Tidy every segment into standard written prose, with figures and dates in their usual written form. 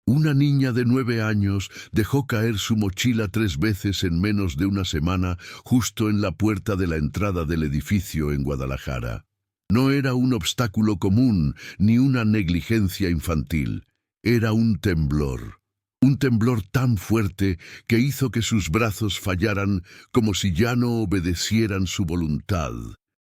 Una niña de 9 años dejó caer su mochila 3 veces en menos de una semana justo en la puerta de la entrada del edificio en Guadalajara. No era un obstáculo común ni una negligencia infantil. Era un temblor. Un temblor tan fuerte que hizo que sus brazos fallaran como si ya no obedecieran su voluntad.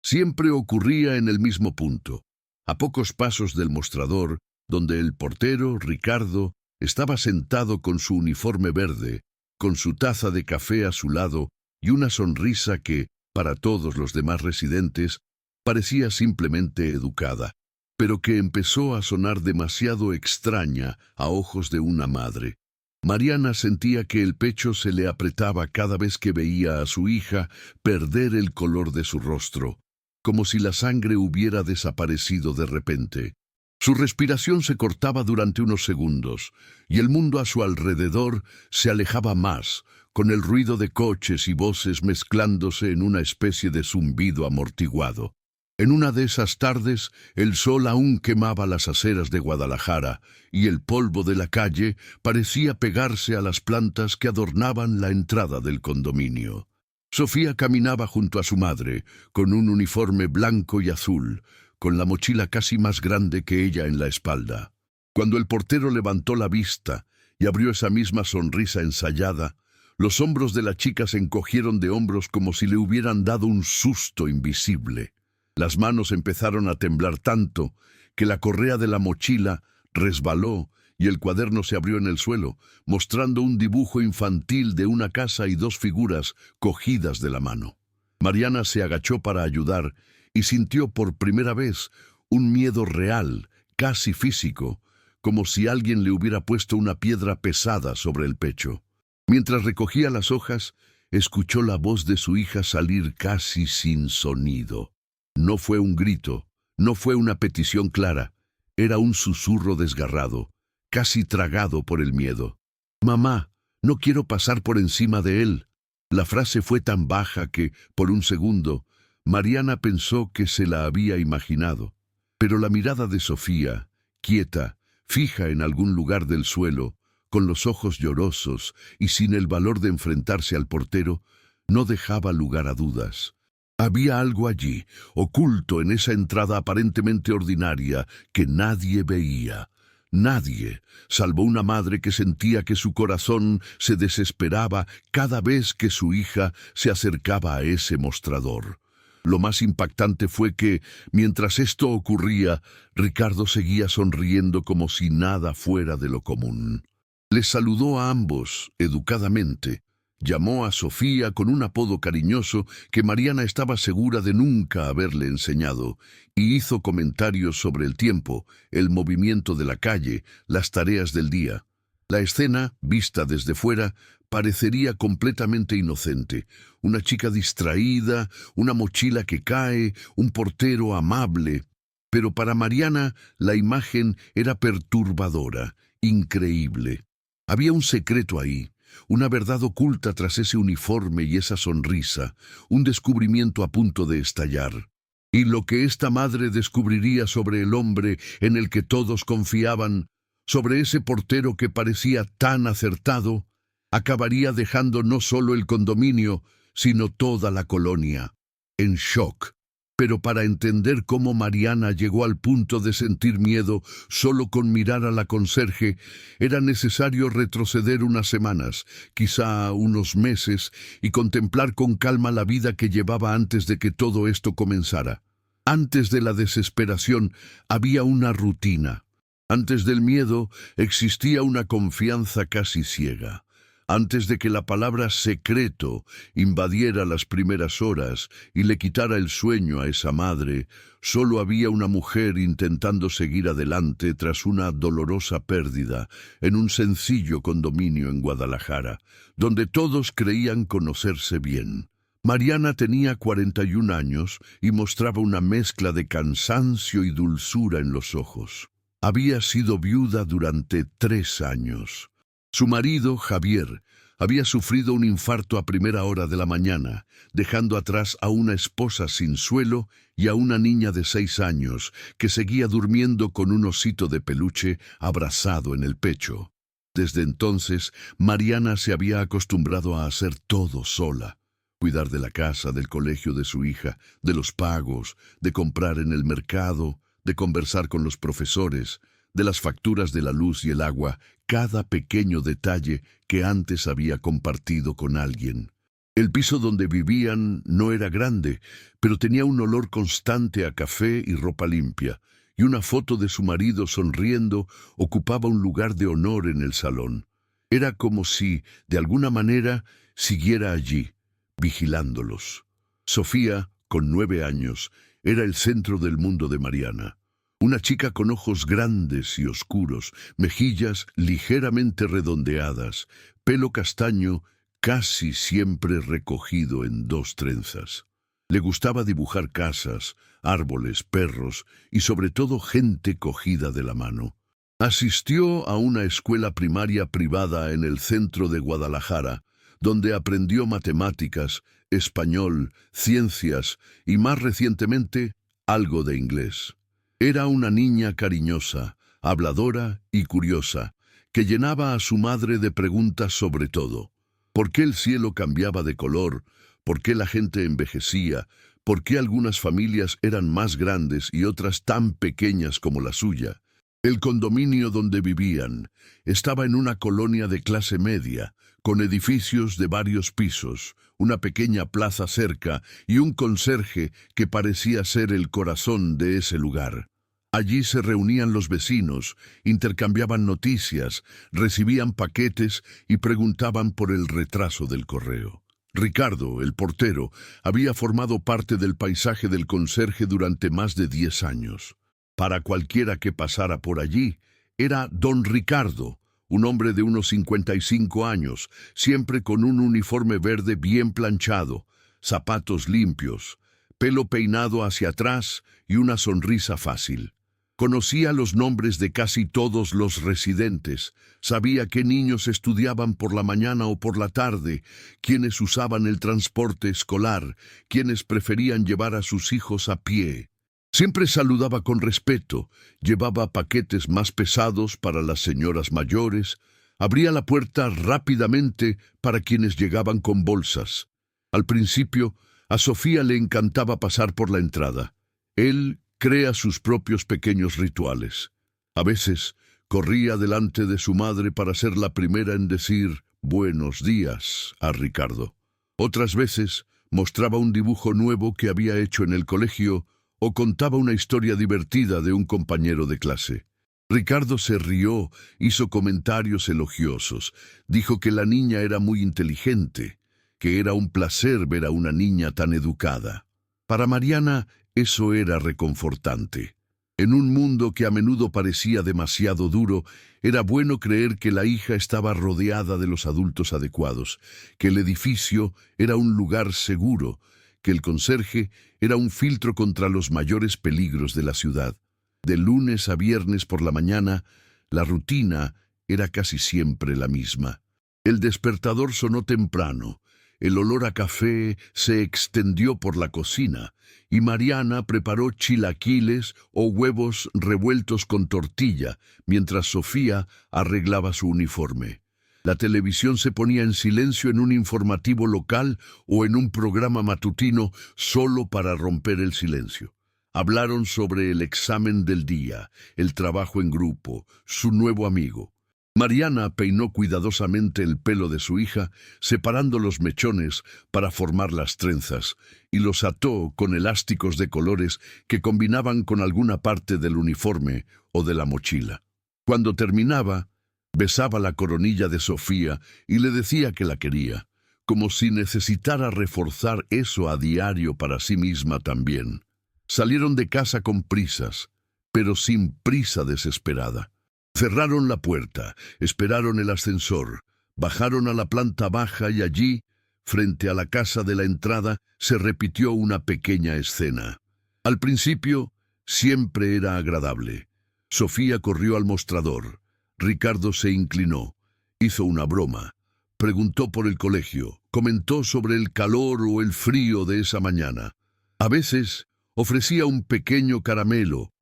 Siempre ocurría en el mismo punto, a pocos pasos del mostrador, donde el portero, Ricardo, estaba sentado con su uniforme verde, con su taza de café a su lado y una sonrisa que, para todos los demás residentes, parecía simplemente educada, pero que empezó a sonar demasiado extraña a ojos de una madre. Mariana sentía que el pecho se le apretaba cada vez que veía a su hija perder el color de su rostro, como si la sangre hubiera desaparecido de repente. Su respiración se cortaba durante unos segundos, y el mundo a su alrededor se alejaba más, con el ruido de coches y voces mezclándose en una especie de zumbido amortiguado. En una de esas tardes, el sol aún quemaba las aceras de Guadalajara, y el polvo de la calle parecía pegarse a las plantas que adornaban la entrada del condominio. Sofía caminaba junto a su madre, con un uniforme blanco y azul, con la mochila casi más grande que ella en la espalda. Cuando el portero levantó la vista y abrió esa misma sonrisa ensayada, los hombros de la chica se encogieron de hombros como si le hubieran dado un susto invisible. Las manos empezaron a temblar tanto que la correa de la mochila resbaló y el cuaderno se abrió en el suelo, mostrando un dibujo infantil de una casa y dos figuras cogidas de la mano. Mariana se agachó para ayudar y sintió por primera vez un miedo real, casi físico, como si alguien le hubiera puesto una piedra pesada sobre el pecho. Mientras recogía las hojas, escuchó la voz de su hija salir casi sin sonido. No fue un grito, no fue una petición clara, era un susurro desgarrado, casi tragado por el miedo. «Mamá, no quiero pasar por encima de él». La frase fue tan baja que, por un segundo, Mariana pensó que se la había imaginado. Pero la mirada de Sofía, quieta, fija en algún lugar del suelo, con los ojos llorosos y sin el valor de enfrentarse al portero, no dejaba lugar a dudas. Había algo allí, oculto en esa entrada aparentemente ordinaria, que nadie veía. Nadie, salvo una madre que sentía que su corazón se desesperaba cada vez que su hija se acercaba a ese mostrador. Lo más impactante fue que, mientras esto ocurría, Ricardo seguía sonriendo como si nada fuera de lo común. Les saludó a ambos, educadamente. Llamó a Sofía con un apodo cariñoso que Mariana estaba segura de nunca haberle enseñado, y hizo comentarios sobre el tiempo, el movimiento de la calle, las tareas del día. La escena, vista desde fuera, parecería completamente inocente. Una chica distraída, una mochila que cae, un portero amable. Pero para Mariana la imagen era perturbadora, increíble. Había un secreto ahí, una verdad oculta tras ese uniforme y esa sonrisa, un descubrimiento a punto de estallar. Y lo que esta madre descubriría sobre el hombre en el que todos confiaban, sobre ese portero que parecía tan acertado, acabaría dejando no solo el condominio, sino toda la colonia en shock. Pero para entender cómo Mariana llegó al punto de sentir miedo solo con mirar a la conserje, era necesario retroceder unas semanas, quizá unos meses, y contemplar con calma la vida que llevaba antes de que todo esto comenzara. Antes de la desesperación había una rutina. Antes del miedo existía una confianza casi ciega. Antes de que la palabra secreto invadiera las primeras horas y le quitara el sueño a esa madre, solo había una mujer intentando seguir adelante tras una dolorosa pérdida en un sencillo condominio en Guadalajara, donde todos creían conocerse bien. Mariana tenía 41 años y mostraba una mezcla de cansancio y dulzura en los ojos. Había sido viuda durante 3 años. Su marido, Javier, había sufrido un infarto a primera hora de la mañana, dejando atrás a una esposa sin suelo y a una niña de 6 años que seguía durmiendo con un osito de peluche abrazado en el pecho. Desde entonces, Mariana se había acostumbrado a hacer todo sola. Cuidar de la casa, del colegio de su hija, de los pagos, de comprar en el mercado, de conversar con los profesores, de las facturas de la luz y el agua, cada pequeño detalle que antes había compartido con alguien. El piso donde vivían no era grande, pero tenía un olor constante a café y ropa limpia, y una foto de su marido sonriendo ocupaba un lugar de honor en el salón. Era como si, de alguna manera, siguiera allí, vigilándolos. Sofía, con 9 años, era el centro del mundo de Mariana. Una chica con ojos grandes y oscuros, mejillas ligeramente redondeadas, pelo castaño casi siempre recogido en 2 trenzas. Le gustaba dibujar casas, árboles, perros y sobre todo gente cogida de la mano. Asistió a una escuela primaria privada en el centro de Guadalajara, donde aprendió matemáticas, español, ciencias y más recientemente algo de inglés. Era una niña cariñosa, habladora y curiosa, que llenaba a su madre de preguntas sobre todo. ¿Por qué el cielo cambiaba de color? ¿Por qué la gente envejecía? ¿Por qué algunas familias eran más grandes y otras tan pequeñas como la suya? El condominio donde vivían estaba en una colonia de clase media, con edificios de varios pisos, una pequeña plaza cerca y un conserje que parecía ser el corazón de ese lugar. Allí se reunían los vecinos, intercambiaban noticias, recibían paquetes y preguntaban por el retraso del correo. Ricardo, el portero, había formado parte del paisaje del conserje durante más de 10 años. Para cualquiera que pasara por allí, era don Ricardo, un hombre de unos 55 años, siempre con un uniforme verde bien planchado, zapatos limpios, pelo peinado hacia atrás y una sonrisa fácil. Conocía los nombres de casi todos los residentes, sabía qué niños estudiaban por la mañana o por la tarde, quiénes usaban el transporte escolar, quiénes preferían llevar a sus hijos a pie. Siempre saludaba con respeto, llevaba paquetes más pesados para las señoras mayores, abría la puerta rápidamente para quienes llegaban con bolsas. Al principio, a Sofía le encantaba pasar por la entrada. Él crea sus propios pequeños rituales. A veces, corría delante de su madre para ser la primera en decir «buenos días» a Ricardo. Otras veces, mostraba un dibujo nuevo que había hecho en el colegio o contaba una historia divertida de un compañero de clase. Ricardo se rió, hizo comentarios elogiosos, dijo que la niña era muy inteligente, que era un placer ver a una niña tan educada. Para Mariana, eso era reconfortante. En un mundo que a menudo parecía demasiado duro, era bueno creer que la hija estaba rodeada de los adultos adecuados, que el edificio era un lugar seguro, que el conserje era un filtro contra los mayores peligros de la ciudad. De lunes a viernes por la mañana, la rutina era casi siempre la misma. El despertador sonó temprano, el olor a café se extendió por la cocina y Mariana preparó chilaquiles o huevos revueltos con tortilla, mientras Sofía arreglaba su uniforme. La televisión se ponía en silencio en un informativo local o en un programa matutino solo para romper el silencio. Hablaron sobre el examen del día, el trabajo en grupo, su nuevo amigo. Mariana peinó cuidadosamente el pelo de su hija, separando los mechones para formar las trenzas, y los ató con elásticos de colores que combinaban con alguna parte del uniforme o de la mochila. Cuando terminaba, besaba la coronilla de Sofía y le decía que la quería, como si necesitara reforzar eso a diario para sí misma también. Salieron de casa con prisas, pero sin prisa desesperada. Cerraron la puerta, esperaron el ascensor, bajaron a la planta baja y allí, frente a la casa de la entrada, se repitió una pequeña escena. Al principio, siempre era agradable. Sofía corrió al mostrador. Ricardo se inclinó, hizo una broma, preguntó por el colegio, comentó sobre el calor o el frío de esa mañana. A veces, ofrecía un pequeño caramelo,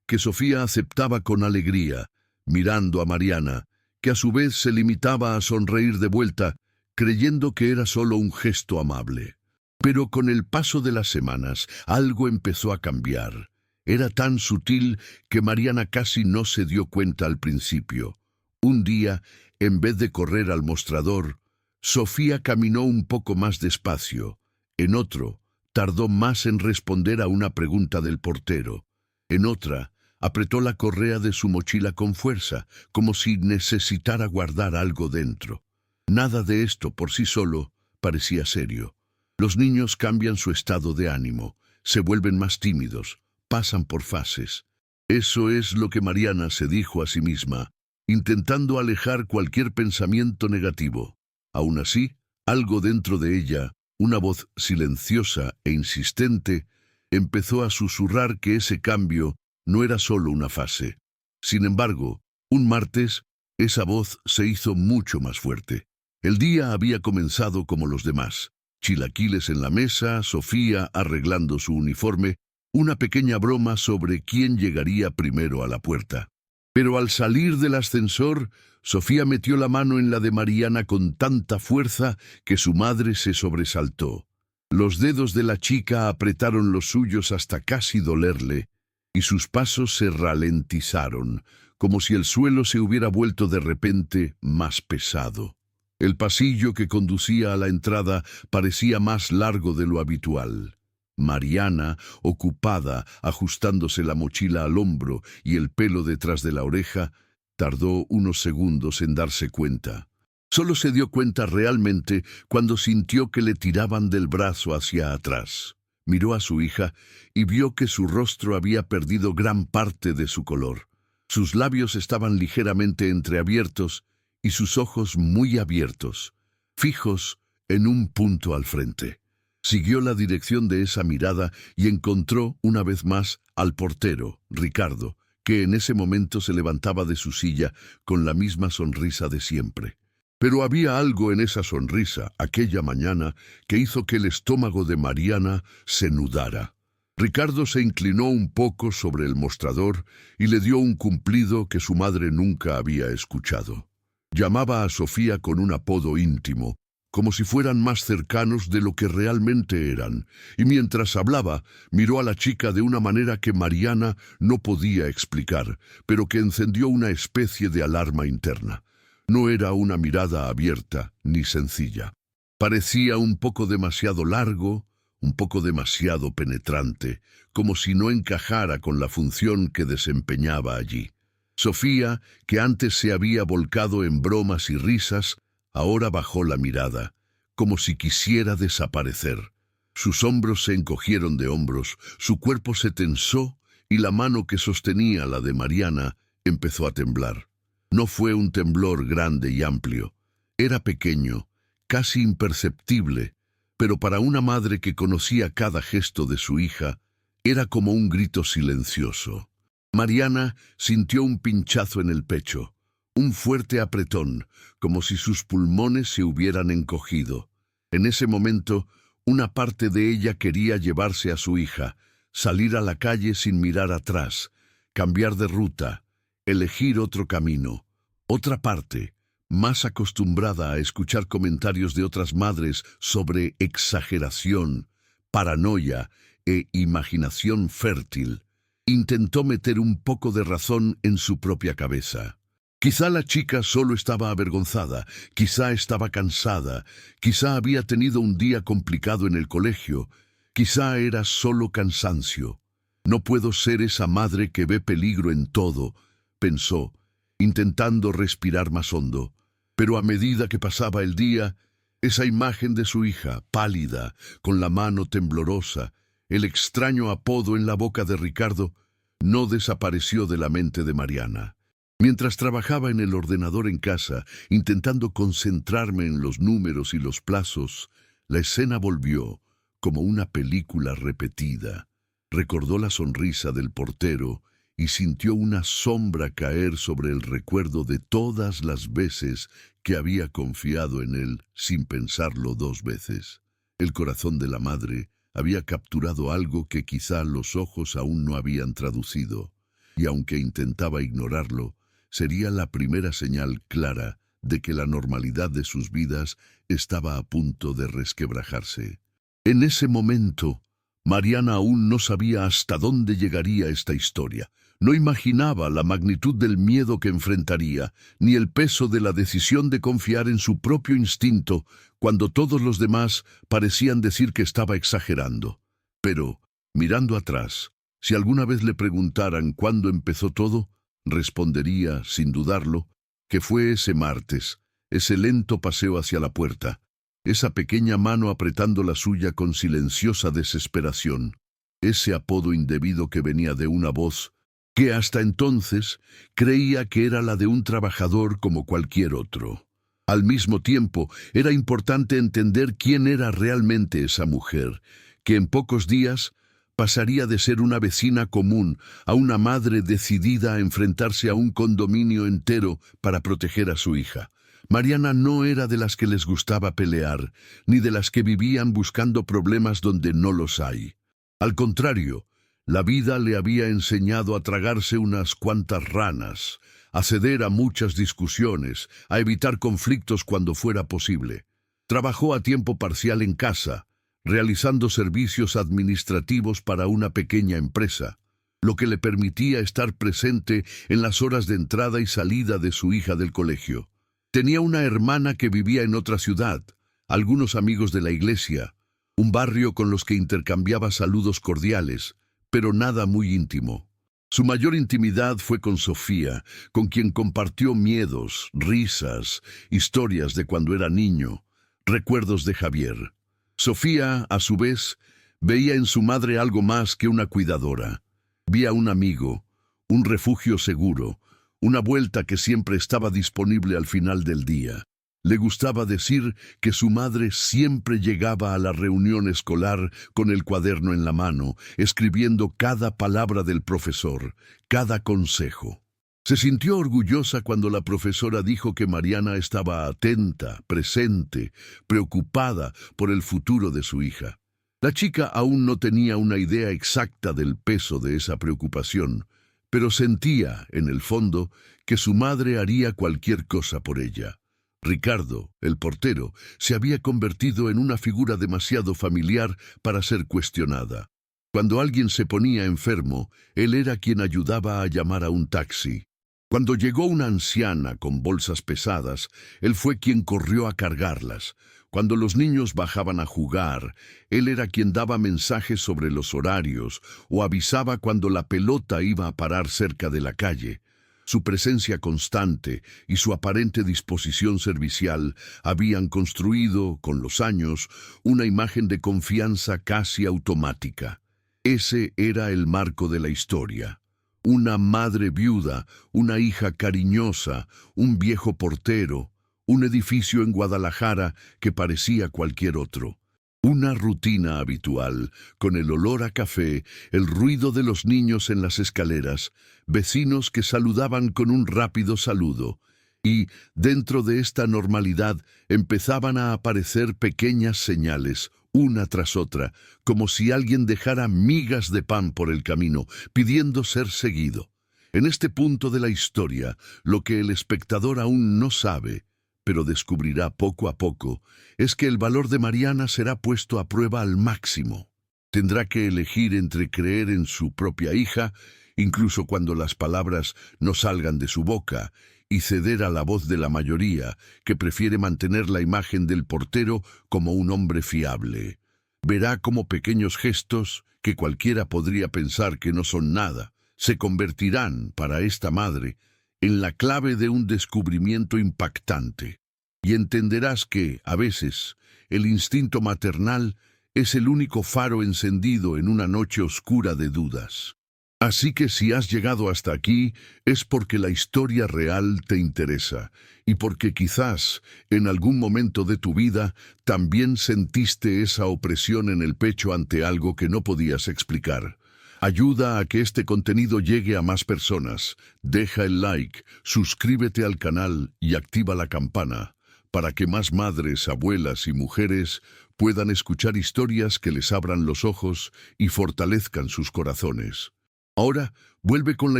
que Sofía aceptaba con alegría, mirando a Mariana, que a su vez se limitaba a sonreír de vuelta, creyendo que era solo un gesto amable. Pero con el paso de las semanas, algo empezó a cambiar. Era tan sutil que Mariana casi no se dio cuenta al principio. Un día, en vez de correr al mostrador, Sofía caminó un poco más despacio. En otro, tardó más en responder a una pregunta del portero. En otra, apretó la correa de su mochila con fuerza, como si necesitara guardar algo dentro. Nada de esto por sí solo parecía serio. Los niños cambian su estado de ánimo, se vuelven más tímidos, pasan por fases. Eso es lo que Mariana se dijo a sí misma, intentando alejar cualquier pensamiento negativo. Aún así, algo dentro de ella, una voz silenciosa e insistente, empezó a susurrar que ese cambio no era solo una fase. Sin embargo, un martes, esa voz se hizo mucho más fuerte. El día había comenzado como los demás. Chilaquiles en la mesa, Sofía arreglando su uniforme, una pequeña broma sobre quién llegaría primero a la puerta. Pero al salir del ascensor, Sofía metió la mano en la de Mariana con tanta fuerza que su madre se sobresaltó. Los dedos de la chica apretaron los suyos hasta casi dolerle, y sus pasos se ralentizaron, como si el suelo se hubiera vuelto de repente más pesado. El pasillo que conducía a la entrada parecía más largo de lo habitual. Mariana, ocupada ajustándose la mochila al hombro y el pelo detrás de la oreja, tardó unos segundos en darse cuenta. Solo se dio cuenta realmente cuando sintió que le tiraban del brazo hacia atrás. Miró a su hija y vio que su rostro había perdido gran parte de su color. Sus labios estaban ligeramente entreabiertos y sus ojos muy abiertos, fijos en un punto al frente. Siguió la dirección de esa mirada y encontró, una vez más, al portero, Ricardo, que en ese momento se levantaba de su silla con la misma sonrisa de siempre. Pero había algo en esa sonrisa, aquella mañana, que hizo que el estómago de Mariana se nudara. Ricardo se inclinó un poco sobre el mostrador y le dio un cumplido que su madre nunca había escuchado. Llamaba a Sofía con un apodo íntimo, como si fueran más cercanos de lo que realmente eran, y mientras hablaba, miró a la chica de una manera que Mariana no podía explicar, pero que encendió una especie de alarma interna. No era una mirada abierta ni sencilla. Parecía un poco demasiado largo, un poco demasiado penetrante, como si no encajara con la función que desempeñaba allí. Sofía, que antes se había volcado en bromas y risas, ahora bajó la mirada, como si quisiera desaparecer. Sus hombros se encogieron de hombros, su cuerpo se tensó y la mano que sostenía la de Mariana empezó a temblar. No fue un temblor grande y amplio. Era pequeño, casi imperceptible, pero para una madre que conocía cada gesto de su hija, era como un grito silencioso. Mariana sintió un pinchazo en el pecho, un fuerte apretón, como si sus pulmones se hubieran encogido. En ese momento, una parte de ella quería llevarse a su hija, salir a la calle sin mirar atrás, cambiar de ruta, elegir otro camino. Otra parte, más acostumbrada a escuchar comentarios de otras madres sobre exageración, paranoia e imaginación fértil, intentó meter un poco de razón en su propia cabeza. Quizá la chica solo estaba avergonzada, quizá estaba cansada, quizá había tenido un día complicado en el colegio, quizá era solo cansancio. No puedo ser esa madre que ve peligro en todo, pensó, intentando respirar más hondo. Pero a medida que pasaba el día, esa imagen de su hija, pálida, con la mano temblorosa, el extraño apodo en la boca de Ricardo, no desapareció de la mente de Mariana. Mientras trabajaba en el ordenador en casa, intentando concentrarme en los números y los plazos, la escena volvió, como una película repetida. Recordó la sonrisa del portero y sintió una sombra caer sobre el recuerdo de todas las veces que había confiado en él sin pensarlo dos veces. El corazón de la madre había capturado algo que quizá los ojos aún no habían traducido, y aunque intentaba ignorarlo, sería la primera señal clara de que la normalidad de sus vidas estaba a punto de resquebrajarse. En ese momento, Mariana aún no sabía hasta dónde llegaría esta historia. No imaginaba la magnitud del miedo que enfrentaría, ni el peso de la decisión de confiar en su propio instinto cuando todos los demás parecían decir que estaba exagerando. Pero, mirando atrás, si alguna vez le preguntaran cuándo empezó todo, respondería, sin dudarlo, que fue ese martes, ese lento paseo hacia la puerta, esa pequeña mano apretando la suya con silenciosa desesperación, ese apodo indebido que venía de una voz que hasta entonces creía que era la de un trabajador como cualquier otro. Al mismo tiempo, era importante entender quién era realmente esa mujer, que en pocos días pasaría de ser una vecina común a una madre decidida a enfrentarse a un condominio entero para proteger a su hija. Mariana no era de las que les gustaba pelear, ni de las que vivían buscando problemas donde no los hay. Al contrario, la vida le había enseñado a tragarse unas cuantas ranas, a ceder a muchas discusiones, a evitar conflictos cuando fuera posible. Trabajó a tiempo parcial en casa, realizando servicios administrativos para una pequeña empresa, lo que le permitía estar presente en las horas de entrada y salida de su hija del colegio. Tenía una hermana que vivía en otra ciudad, algunos amigos de la iglesia, un barrio con los que intercambiaba saludos cordiales, pero nada muy íntimo. Su mayor intimidad fue con Sofía, con quien compartió miedos, risas, historias de cuando era niño, recuerdos de Javier. Sofía, a su vez, veía en su madre algo más que una cuidadora. Vía un amigo, un refugio seguro, una vuelta que siempre estaba disponible al final del día. Le gustaba decir que su madre siempre llegaba a la reunión escolar con el cuaderno en la mano, escribiendo cada palabra del profesor, cada consejo. Se sintió orgullosa cuando la profesora dijo que Mariana estaba atenta, presente, preocupada por el futuro de su hija. La chica aún no tenía una idea exacta del peso de esa preocupación, pero sentía, en el fondo, que su madre haría cualquier cosa por ella. Ricardo, el portero, se había convertido en una figura demasiado familiar para ser cuestionada. Cuando alguien se ponía enfermo, él era quien ayudaba a llamar a un taxi. Cuando llegó una anciana con bolsas pesadas, él fue quien corrió a cargarlas. Cuando los niños bajaban a jugar, él era quien daba mensajes sobre los horarios o avisaba cuando la pelota iba a parar cerca de la calle. Su presencia constante y su aparente disposición servicial habían construido, con los años, una imagen de confianza casi automática. Ese era el marco de la historia. Una madre viuda, una hija cariñosa, un viejo portero, un edificio en Guadalajara que parecía cualquier otro. Una rutina habitual, con el olor a café, el ruido de los niños en las escaleras, vecinos que saludaban con un rápido saludo, y, dentro de esta normalidad, empezaban a aparecer pequeñas señales, una tras otra, como si alguien dejara migas de pan por el camino, pidiendo ser seguido. En este punto de la historia, lo que el espectador aún no sabe, pero descubrirá poco a poco, es que el valor de Mariana será puesto a prueba al máximo. Tendrá que elegir entre creer en su propia hija, incluso cuando las palabras no salgan de su boca, y ceder a la voz de la mayoría, que prefiere mantener la imagen del portero como un hombre fiable. Verá cómo pequeños gestos, que cualquiera podría pensar que no son nada, se convertirán, para esta madre, en la clave de un descubrimiento impactante. Y entenderás que, a veces, el instinto maternal es el único faro encendido en una noche oscura de dudas. Así que si has llegado hasta aquí, es porque la historia real te interesa, y porque quizás, en algún momento de tu vida, también sentiste esa opresión en el pecho ante algo que no podías explicar. Ayuda a que este contenido llegue a más personas. Deja el like, suscríbete al canal y activa la campana, para que más madres, abuelas y mujeres puedan escuchar historias que les abran los ojos y fortalezcan sus corazones. Ahora, vuelve con la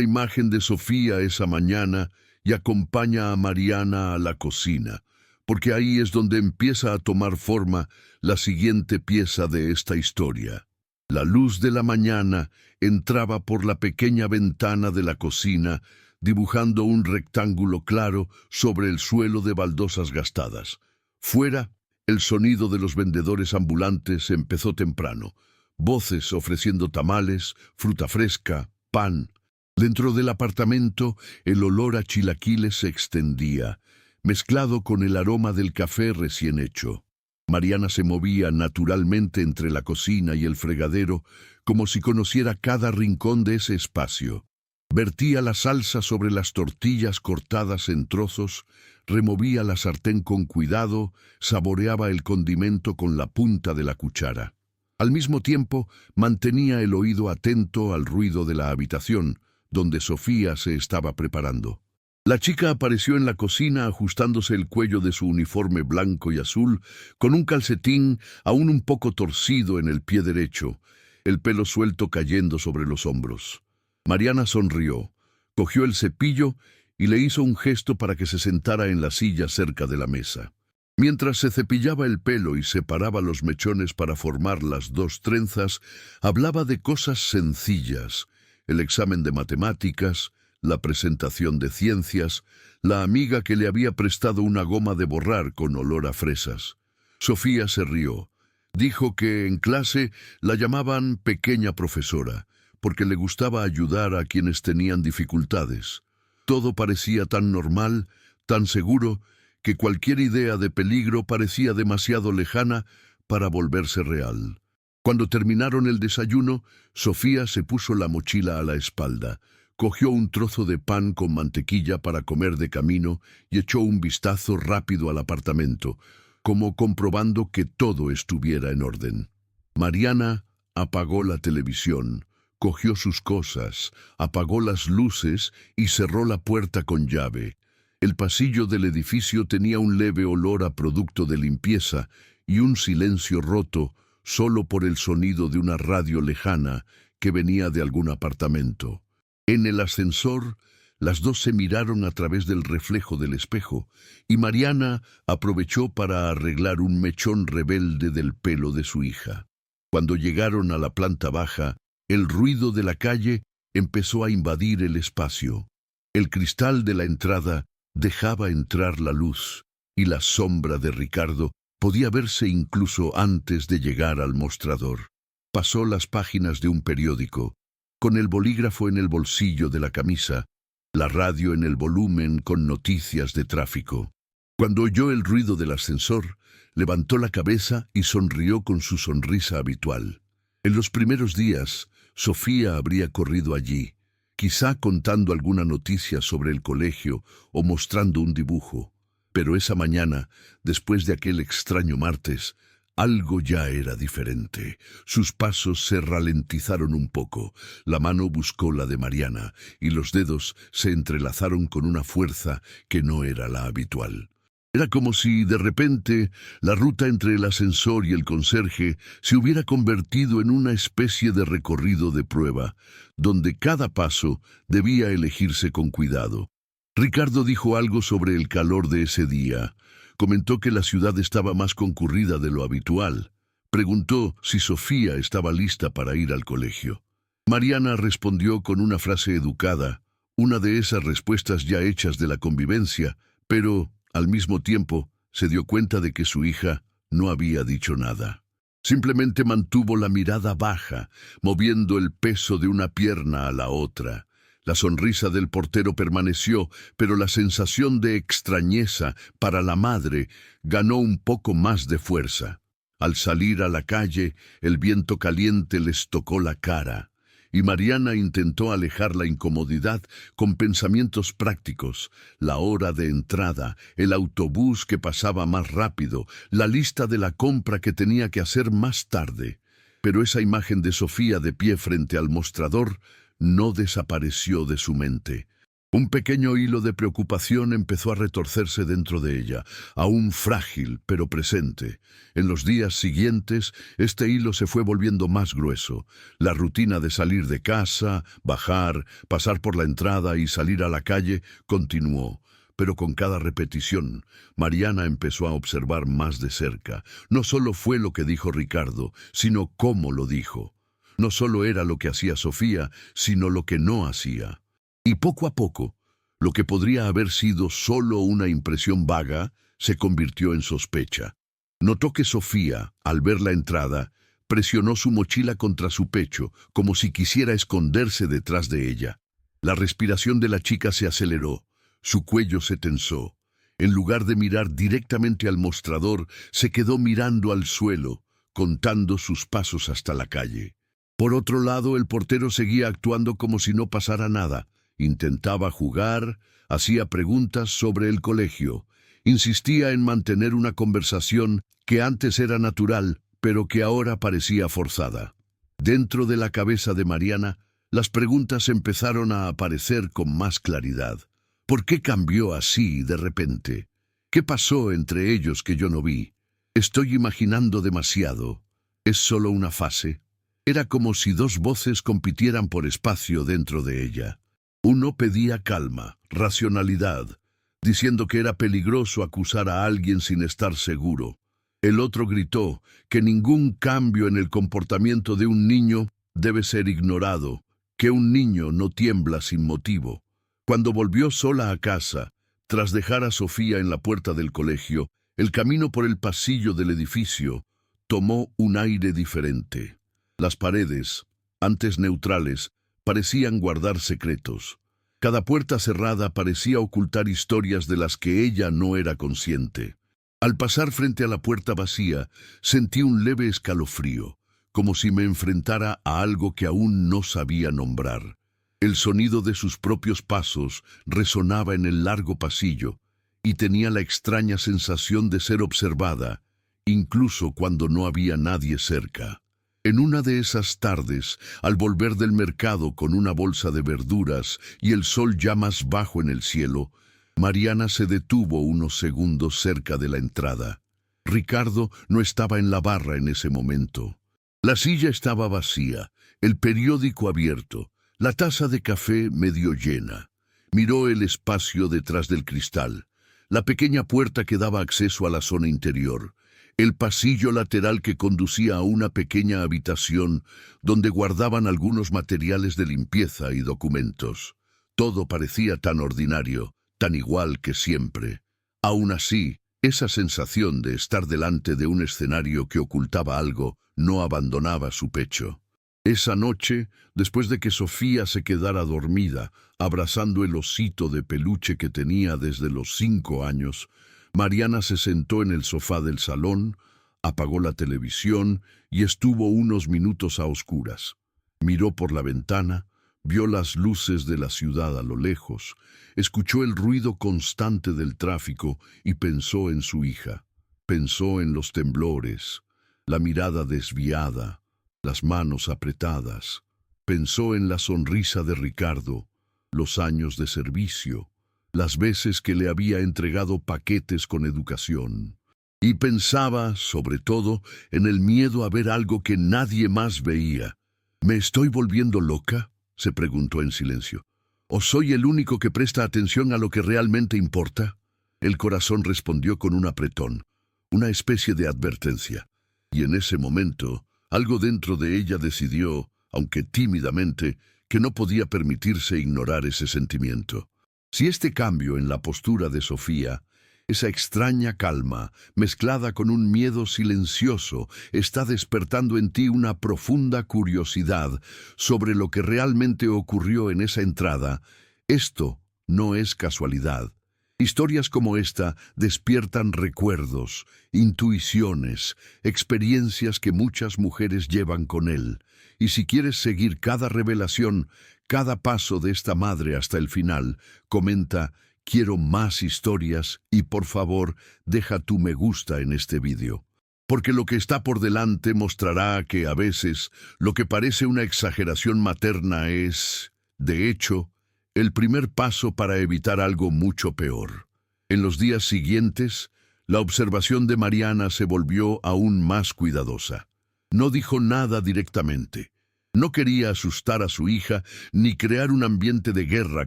imagen de Sofía esa mañana y acompaña a Mariana a la cocina, porque ahí es donde empieza a tomar forma la siguiente pieza de esta historia. La luz de la mañana entraba por la pequeña ventana de la cocina, dibujando un rectángulo claro sobre el suelo de baldosas gastadas. Fuera, el sonido de los vendedores ambulantes empezó temprano. Voces ofreciendo tamales, fruta fresca, pan. Dentro del apartamento, el olor a chilaquiles se extendía, mezclado con el aroma del café recién hecho. Mariana se movía naturalmente entre la cocina y el fregadero, como si conociera cada rincón de ese espacio. Vertía la salsa sobre las tortillas cortadas en trozos, removía la sartén con cuidado, saboreaba el condimento con la punta de la cuchara. Al mismo tiempo, mantenía el oído atento al ruido de la habitación, donde Sofía se estaba preparando. La chica apareció en la cocina ajustándose el cuello de su uniforme blanco y azul, con un calcetín aún un poco torcido en el pie derecho, el pelo suelto cayendo sobre los hombros. Mariana sonrió, cogió el cepillo y le hizo un gesto para que se sentara en la silla cerca de la mesa. Mientras se cepillaba el pelo y separaba los mechones para formar las dos trenzas, hablaba de cosas sencillas: el examen de matemáticas, la presentación de ciencias, la amiga que le había prestado una goma de borrar con olor a fresas. Sofía se rió. Dijo que en clase la llamaban pequeña profesora, porque le gustaba ayudar a quienes tenían dificultades. Todo parecía tan normal, tan seguro, que cualquier idea de peligro parecía demasiado lejana para volverse real. Cuando terminaron el desayuno, Sofía se puso la mochila a la espalda, cogió un trozo de pan con mantequilla para comer de camino y echó un vistazo rápido al apartamento, como comprobando que todo estuviera en orden. Mariana apagó la televisión, cogió sus cosas, apagó las luces y cerró la puerta con llave. El pasillo del edificio tenía un leve olor a producto de limpieza y un silencio roto solo por el sonido de una radio lejana que venía de algún apartamento. En el ascensor, las dos se miraron a través del reflejo del espejo, y Mariana aprovechó para arreglar un mechón rebelde del pelo de su hija. Cuando llegaron a la planta baja, el ruido de la calle empezó a invadir el espacio. El cristal de la entrada dejaba entrar la luz, y la sombra de Ricardo podía verse incluso antes de llegar al mostrador. Pasó las páginas de un periódico, con el bolígrafo en el bolsillo de la camisa, la radio en el volumen con noticias de tráfico. Cuando oyó el ruido del ascensor, levantó la cabeza y sonrió con su sonrisa habitual. En los primeros días, Sofía habría corrido allí, quizá contando alguna noticia sobre el colegio o mostrando un dibujo. Pero esa mañana, después de aquel extraño martes, algo ya era diferente. Sus pasos se ralentizaron un poco, la mano buscó la de Mariana y los dedos se entrelazaron con una fuerza que no era la habitual. Era como si, de repente, la ruta entre el ascensor y el conserje se hubiera convertido en una especie de recorrido de prueba, donde cada paso debía elegirse con cuidado. Ricardo dijo algo sobre el calor de ese día. Comentó que la ciudad estaba más concurrida de lo habitual. Preguntó si Sofía estaba lista para ir al colegio. Mariana respondió con una frase educada, una de esas respuestas ya hechas de la convivencia, pero, al mismo tiempo, se dio cuenta de que su hija no había dicho nada. Simplemente mantuvo la mirada baja, moviendo el peso de una pierna a la otra. La sonrisa del portero permaneció, pero la sensación de extrañeza para la madre ganó un poco más de fuerza. Al salir a la calle, el viento caliente les tocó la cara, y Mariana intentó alejar la incomodidad con pensamientos prácticos: la hora de entrada, el autobús que pasaba más rápido, la lista de la compra que tenía que hacer más tarde. Pero esa imagen de Sofía de pie frente al mostrador no desapareció de su mente. Un pequeño hilo de preocupación empezó a retorcerse dentro de ella, aún frágil, pero presente. En los días siguientes, este hilo se fue volviendo más grueso. La rutina de salir de casa, bajar, pasar por la entrada y salir a la calle continuó. Pero con cada repetición, Mariana empezó a observar más de cerca. No solo fue lo que dijo Ricardo, sino cómo lo dijo. No solo era lo que hacía Sofía, sino lo que no hacía. Y poco a poco, lo que podría haber sido solo una impresión vaga, se convirtió en sospecha. Notó que Sofía, al ver la entrada, presionó su mochila contra su pecho, como si quisiera esconderse detrás de ella. La respiración de la chica se aceleró, su cuello se tensó. En lugar de mirar directamente al mostrador, se quedó mirando al suelo, contando sus pasos hasta la calle. Por otro lado, el portero seguía actuando como si no pasara nada. Intentaba jugar, hacía preguntas sobre el colegio, insistía en mantener una conversación que antes era natural, pero que ahora parecía forzada. Dentro de la cabeza de Mariana, las preguntas empezaron a aparecer con más claridad. ¿Por qué cambió así de repente? ¿Qué pasó entre ellos que yo no vi? ¿Estoy imaginando demasiado? ¿Es solo una fase? Era como si dos voces compitieran por espacio dentro de ella. Uno pedía calma, racionalidad, diciendo que era peligroso acusar a alguien sin estar seguro. El otro gritó que ningún cambio en el comportamiento de un niño debe ser ignorado, que un niño no tiembla sin motivo. Cuando volvió sola a casa, tras dejar a Sofía en la puerta del colegio, el camino por el pasillo del edificio tomó un aire diferente. Las paredes, antes neutrales, parecían guardar secretos. Cada puerta cerrada parecía ocultar historias de las que ella no era consciente. Al pasar frente a la puerta vacía, sentí un leve escalofrío, como si me enfrentara a algo que aún no sabía nombrar. El sonido de sus propios pasos resonaba en el largo pasillo, y tenía la extraña sensación de ser observada, incluso cuando no había nadie cerca. En una de esas tardes, al volver del mercado con una bolsa de verduras y el sol ya más bajo en el cielo, Mariana se detuvo unos segundos cerca de la entrada. Ricardo no estaba en la barra en ese momento. La silla estaba vacía, el periódico abierto, la taza de café medio llena. Miró el espacio detrás del cristal, la pequeña puerta que daba acceso a la zona interior, el pasillo lateral que conducía a una pequeña habitación donde guardaban algunos materiales de limpieza y documentos. Todo parecía tan ordinario, tan igual que siempre. Aún así, esa sensación de estar delante de un escenario que ocultaba algo no abandonaba su pecho. Esa noche, después de que Sofía se quedara dormida, abrazando el osito de peluche que tenía desde los 5 años, Mariana se sentó en el sofá del salón, apagó la televisión y estuvo unos minutos a oscuras. Miró por la ventana, vio las luces de la ciudad a lo lejos, escuchó el ruido constante del tráfico y pensó en su hija. Pensó en los temblores, la mirada desviada, las manos apretadas. Pensó en la sonrisa de Ricardo, los años de servicio, las veces que le había entregado paquetes con educación. Y pensaba, sobre todo, en el miedo a ver algo que nadie más veía. ¿Me estoy volviendo loca?, se preguntó en silencio. ¿O soy el único que presta atención a lo que realmente importa? El corazón respondió con un apretón, una especie de advertencia. Y en ese momento, algo dentro de ella decidió, aunque tímidamente, que no podía permitirse ignorar ese sentimiento. Si este cambio en la postura de Sofía, esa extraña calma, mezclada con un miedo silencioso, está despertando en ti una profunda curiosidad sobre lo que realmente ocurrió en esa entrada, esto no es casualidad. Historias como esta despiertan recuerdos, intuiciones, experiencias que muchas mujeres llevan con él. Y si quieres seguir cada revelación, cada paso de esta madre hasta el final, comenta: quiero más historias y por favor deja tu me gusta en este vídeo. Porque lo que está por delante mostrará que a veces lo que parece una exageración materna es, de hecho, el primer paso para evitar algo mucho peor. En los días siguientes, la observación de Mariana se volvió aún más cuidadosa. No dijo nada directamente. No quería asustar a su hija ni crear un ambiente de guerra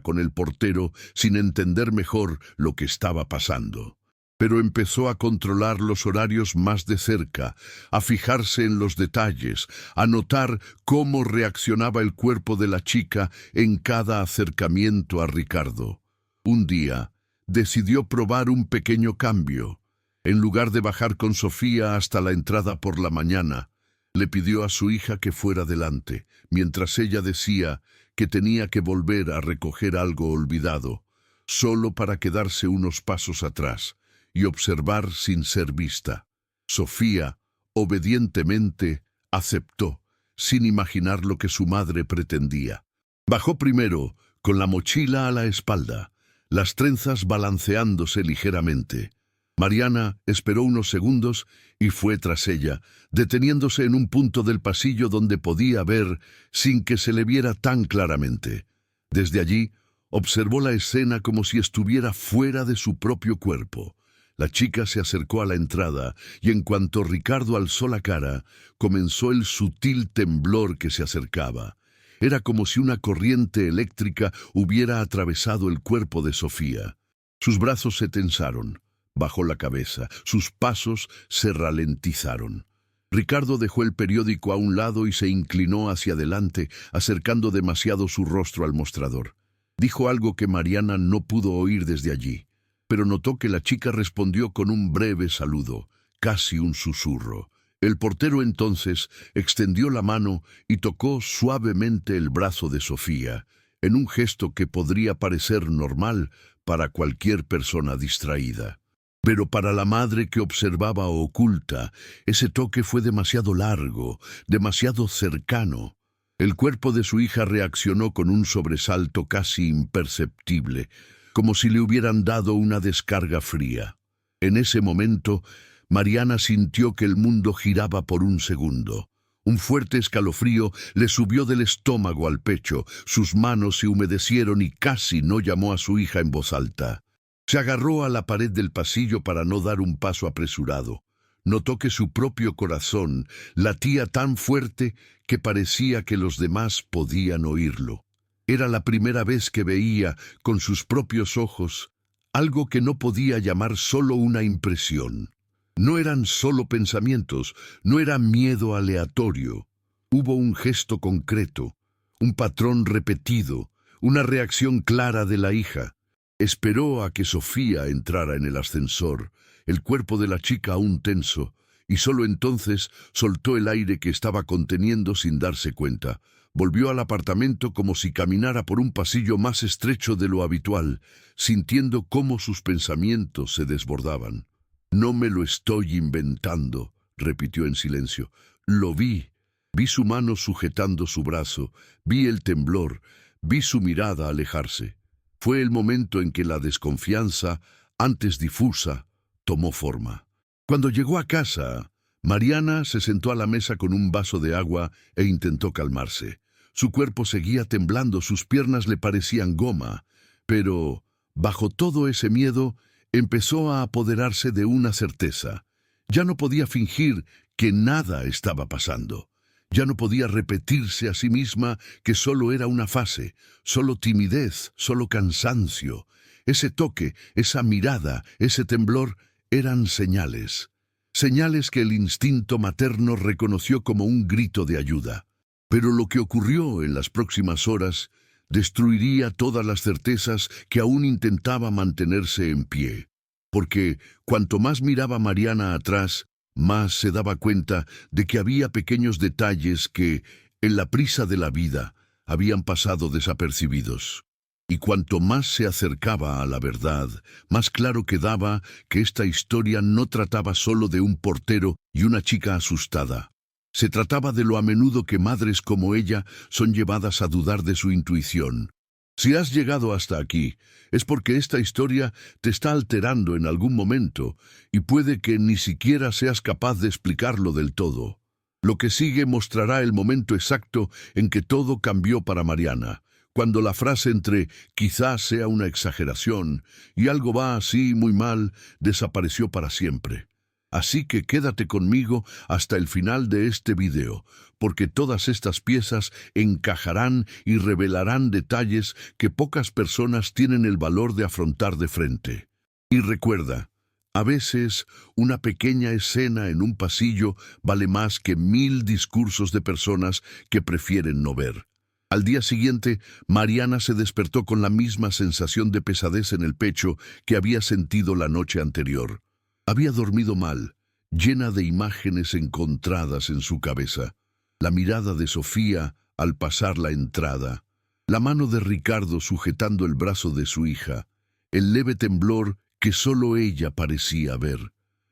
con el portero sin entender mejor lo que estaba pasando. Pero empezó a controlar los horarios más de cerca, a fijarse en los detalles, a notar cómo reaccionaba el cuerpo de la chica en cada acercamiento a Ricardo. Un día, decidió probar un pequeño cambio. En lugar de bajar con Sofía hasta la entrada por la mañana, le pidió a su hija que fuera delante, mientras ella decía que tenía que volver a recoger algo olvidado, solo para quedarse unos pasos atrás y observar sin ser vista. Sofía, obedientemente, aceptó, sin imaginar lo que su madre pretendía. Bajó primero, con la mochila a la espalda, las trenzas balanceándose ligeramente. Mariana esperó unos segundos y fue tras ella, deteniéndose en un punto del pasillo donde podía ver sin que se le viera tan claramente. Desde allí, observó la escena como si estuviera fuera de su propio cuerpo. La chica se acercó a la entrada y en cuanto Ricardo alzó la cara, comenzó el sutil temblor que se acercaba. Era como si una corriente eléctrica hubiera atravesado el cuerpo de Sofía. Sus brazos se tensaron. Bajó la cabeza, sus pasos se ralentizaron. Ricardo dejó el periódico a un lado y se inclinó hacia adelante, acercando demasiado su rostro al mostrador. Dijo algo que Mariana no pudo oír desde allí, pero notó que la chica respondió con un breve saludo, casi un susurro. El portero entonces extendió la mano y tocó suavemente el brazo de Sofía, en un gesto que podría parecer normal para cualquier persona distraída. Pero para la madre que observaba oculta, ese toque fue demasiado largo, demasiado cercano. El cuerpo de su hija reaccionó con un sobresalto casi imperceptible, como si le hubieran dado una descarga fría. En ese momento, Mariana sintió que el mundo giraba por un segundo. Un fuerte escalofrío le subió del estómago al pecho, sus manos se humedecieron y casi no llamó a su hija en voz alta. Se agarró a la pared del pasillo para no dar un paso apresurado. Notó que su propio corazón latía tan fuerte que parecía que los demás podían oírlo. Era la primera vez que veía, con sus propios ojos, algo que no podía llamar solo una impresión. No eran solo pensamientos, no era miedo aleatorio. Hubo un gesto concreto, un patrón repetido, una reacción clara de la hija. Esperó a que Sofía entrara en el ascensor, el cuerpo de la chica aún tenso, y solo entonces soltó el aire que estaba conteniendo sin darse cuenta. Volvió al apartamento como si caminara por un pasillo más estrecho de lo habitual, sintiendo cómo sus pensamientos se desbordaban. «No me lo estoy inventando», repitió en silencio. «Lo vi. Vi su mano sujetando su brazo, vi el temblor, vi su mirada alejarse». Fue el momento en que la desconfianza, antes difusa, tomó forma. Cuando llegó a casa, Mariana se sentó a la mesa con un vaso de agua e intentó calmarse. Su cuerpo seguía temblando, sus piernas le parecían goma, pero, bajo todo ese miedo, empezó a apoderarse de una certeza. Ya no podía fingir que nada estaba pasando. Ya no podía repetirse a sí misma que solo era una fase, solo timidez, solo cansancio. Ese toque, esa mirada, ese temblor eran señales. Señales que el instinto materno reconoció como un grito de ayuda. Pero lo que ocurrió en las próximas horas destruiría todas las certezas que aún intentaba mantenerse en pie. Porque cuanto más miraba Mariana atrás, más se daba cuenta de que había pequeños detalles que, en la prisa de la vida, habían pasado desapercibidos. Y cuanto más se acercaba a la verdad, más claro quedaba que esta historia no trataba solo de un portero y una chica asustada. Se trataba de lo a menudo que madres como ella son llevadas a dudar de su intuición. Si has llegado hasta aquí, es porque esta historia te está alterando en algún momento y puede que ni siquiera seas capaz de explicarlo del todo. Lo que sigue mostrará el momento exacto en que todo cambió para Mariana, Cuando la frase entre quizás sea una exageración y algo va así muy mal desapareció para siempre. Así que quédate conmigo hasta el final de este video, porque todas estas piezas encajarán y revelarán detalles que pocas personas tienen el valor de afrontar de frente. Y recuerda, a veces una pequeña escena en un pasillo vale más que 1000 discursos de personas que prefieren no ver. Al día siguiente, Mariana se despertó con la misma sensación de pesadez en el pecho que había sentido la noche anterior. Había dormido mal, llena de imágenes encontradas en su cabeza. La mirada de Sofía al pasar la entrada, la mano de Ricardo sujetando el brazo de su hija, el leve temblor que solo ella parecía ver.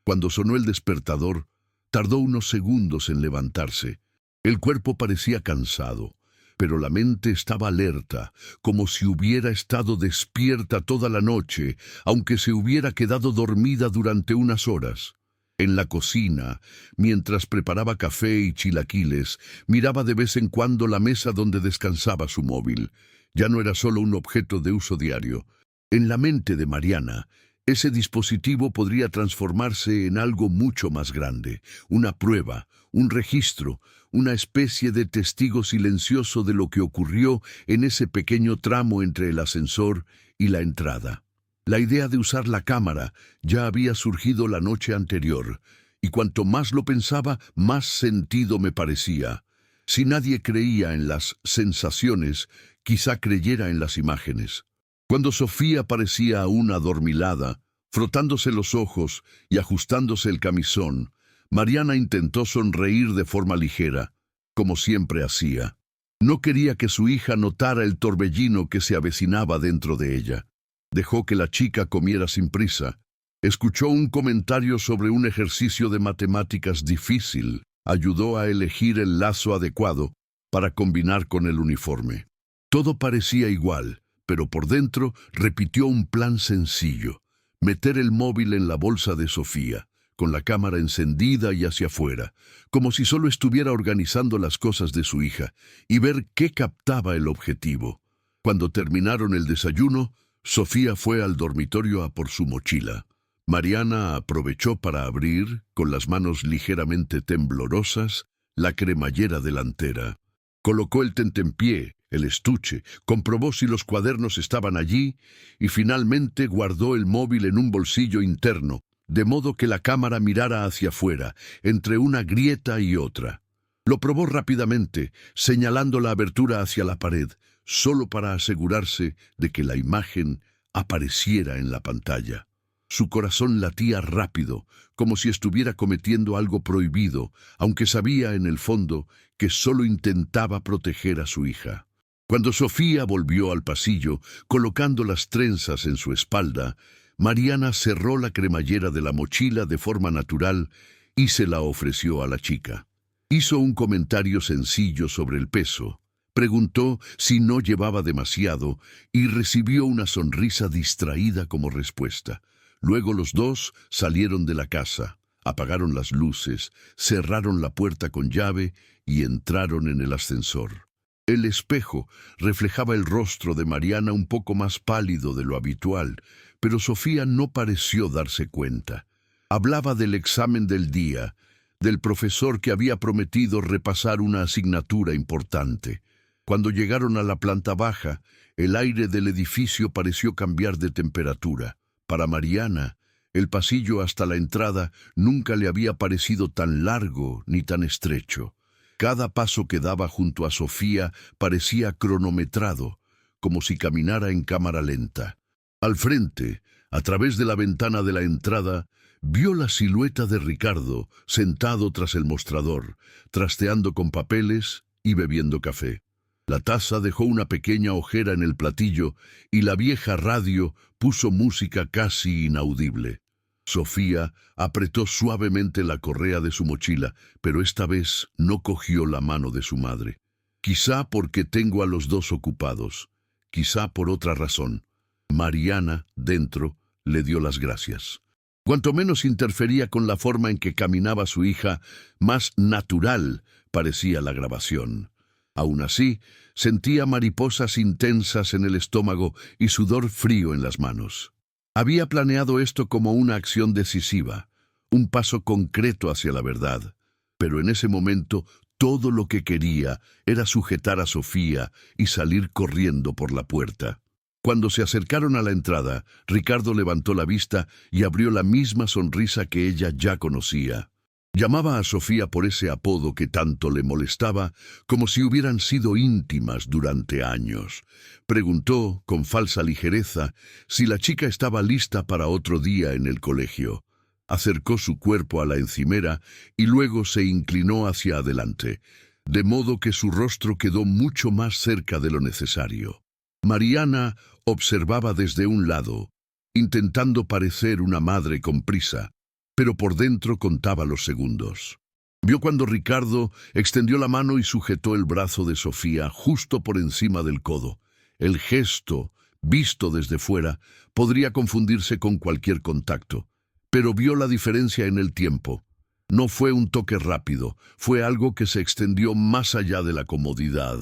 Cuando sonó el despertador, tardó unos segundos en levantarse. El cuerpo parecía cansado, pero la mente estaba alerta, como si hubiera estado despierta toda la noche, aunque se hubiera quedado dormida durante unas horas. En la cocina, mientras preparaba café y chilaquiles, miraba de vez en cuando la mesa donde descansaba su móvil. Ya no era solo un objeto de uso diario. En la mente de Mariana, ese dispositivo podría transformarse en algo mucho más grande, una prueba, un registro, una especie de testigo silencioso de lo que ocurrió en ese pequeño tramo entre el ascensor y la entrada. La idea de usar la cámara ya había surgido la noche anterior, y cuanto más lo pensaba, más sentido me parecía. Si nadie creía en las sensaciones, quizá creyera en las imágenes. Cuando Sofía parecía aún adormilada, frotándose los ojos y ajustándose el camisón, Mariana intentó sonreír de forma ligera, como siempre hacía. No quería que su hija notara el torbellino que se avecinaba dentro de ella. Dejó que la chica comiera sin prisa. Escuchó un comentario sobre un ejercicio de matemáticas difícil. Ayudó a elegir el lazo adecuado para combinar con el uniforme. Todo parecía igual, pero por dentro repitió un plan sencillo: meter el móvil en la bolsa de Sofía, con la cámara encendida y hacia afuera, como si solo estuviera organizando las cosas de su hija, y ver qué captaba el objetivo. Cuando terminaron el desayuno, Sofía fue al dormitorio a por su mochila. Mariana aprovechó para abrir, con las manos ligeramente temblorosas, la cremallera delantera. Colocó el tentempié, el estuche, comprobó si los cuadernos estaban allí y finalmente guardó el móvil en un bolsillo interno, de modo que la cámara mirara hacia afuera, entre una grieta y otra. Lo probó rápidamente, señalando la abertura hacia la pared, solo para asegurarse de que la imagen apareciera en la pantalla. Su corazón latía rápido, como si estuviera cometiendo algo prohibido, aunque sabía en el fondo que solo intentaba proteger a su hija. Cuando Sofía volvió al pasillo, colocando las trenzas en su espalda, Mariana cerró la cremallera de la mochila de forma natural y se la ofreció a la chica. Hizo un comentario sencillo sobre el peso. Preguntó si no llevaba demasiado y recibió una sonrisa distraída como respuesta. Luego los dos salieron de la casa, apagaron las luces, cerraron la puerta con llave y entraron en el ascensor. El espejo reflejaba el rostro de Mariana un poco más pálido de lo habitual, pero Sofía no pareció darse cuenta. Hablaba del examen del día, del profesor que había prometido repasar una asignatura importante. Cuando llegaron a la planta baja, el aire del edificio pareció cambiar de temperatura. Para Mariana, el pasillo hasta la entrada nunca le había parecido tan largo ni tan estrecho. Cada paso que daba junto a Sofía parecía cronometrado, como si caminara en cámara lenta. Al frente, a través de la ventana de la entrada, vio la silueta de Ricardo sentado tras el mostrador, trasteando con papeles y bebiendo café. La taza dejó una pequeña ojera en el platillo y la vieja radio puso música casi inaudible. Sofía apretó suavemente la correa de su mochila, pero esta vez no cogió la mano de su madre. Quizá porque tengo a los dos ocupados, quizá por otra razón. Mariana, dentro, le dio las gracias. Cuanto menos interfería con la forma en que caminaba su hija, más natural parecía la grabación. Aún así, sentía mariposas intensas en el estómago y sudor frío en las manos. Había planeado esto como una acción decisiva, un paso concreto hacia la verdad, pero en ese momento todo lo que quería era sujetar a Sofía y salir corriendo por la puerta. Cuando se acercaron a la entrada, Ricardo levantó la vista y abrió la misma sonrisa que ella ya conocía. Llamaba a Sofía por ese apodo que tanto le molestaba, como si hubieran sido íntimas durante años. Preguntó, con falsa ligereza, si la chica estaba lista para otro día en el colegio. Acercó su cuerpo a la encimera y luego se inclinó hacia adelante, de modo que su rostro quedó mucho más cerca de lo necesario. Mariana observaba desde un lado, intentando parecer una madre con prisa, pero por dentro contaba los segundos. Vio cuando Ricardo extendió la mano y sujetó el brazo de Sofía justo por encima del codo. El gesto, visto desde fuera, podría confundirse con cualquier contacto, pero vio la diferencia en el tiempo. No fue un toque rápido, fue algo que se extendió más allá de la comodidad.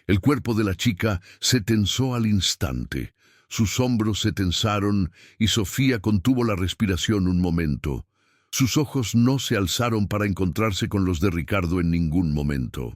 El cuerpo de la chica se tensó al instante. Sus hombros se tensaron y Sofía contuvo la respiración un momento. Sus ojos no se alzaron para encontrarse con los de Ricardo en ningún momento.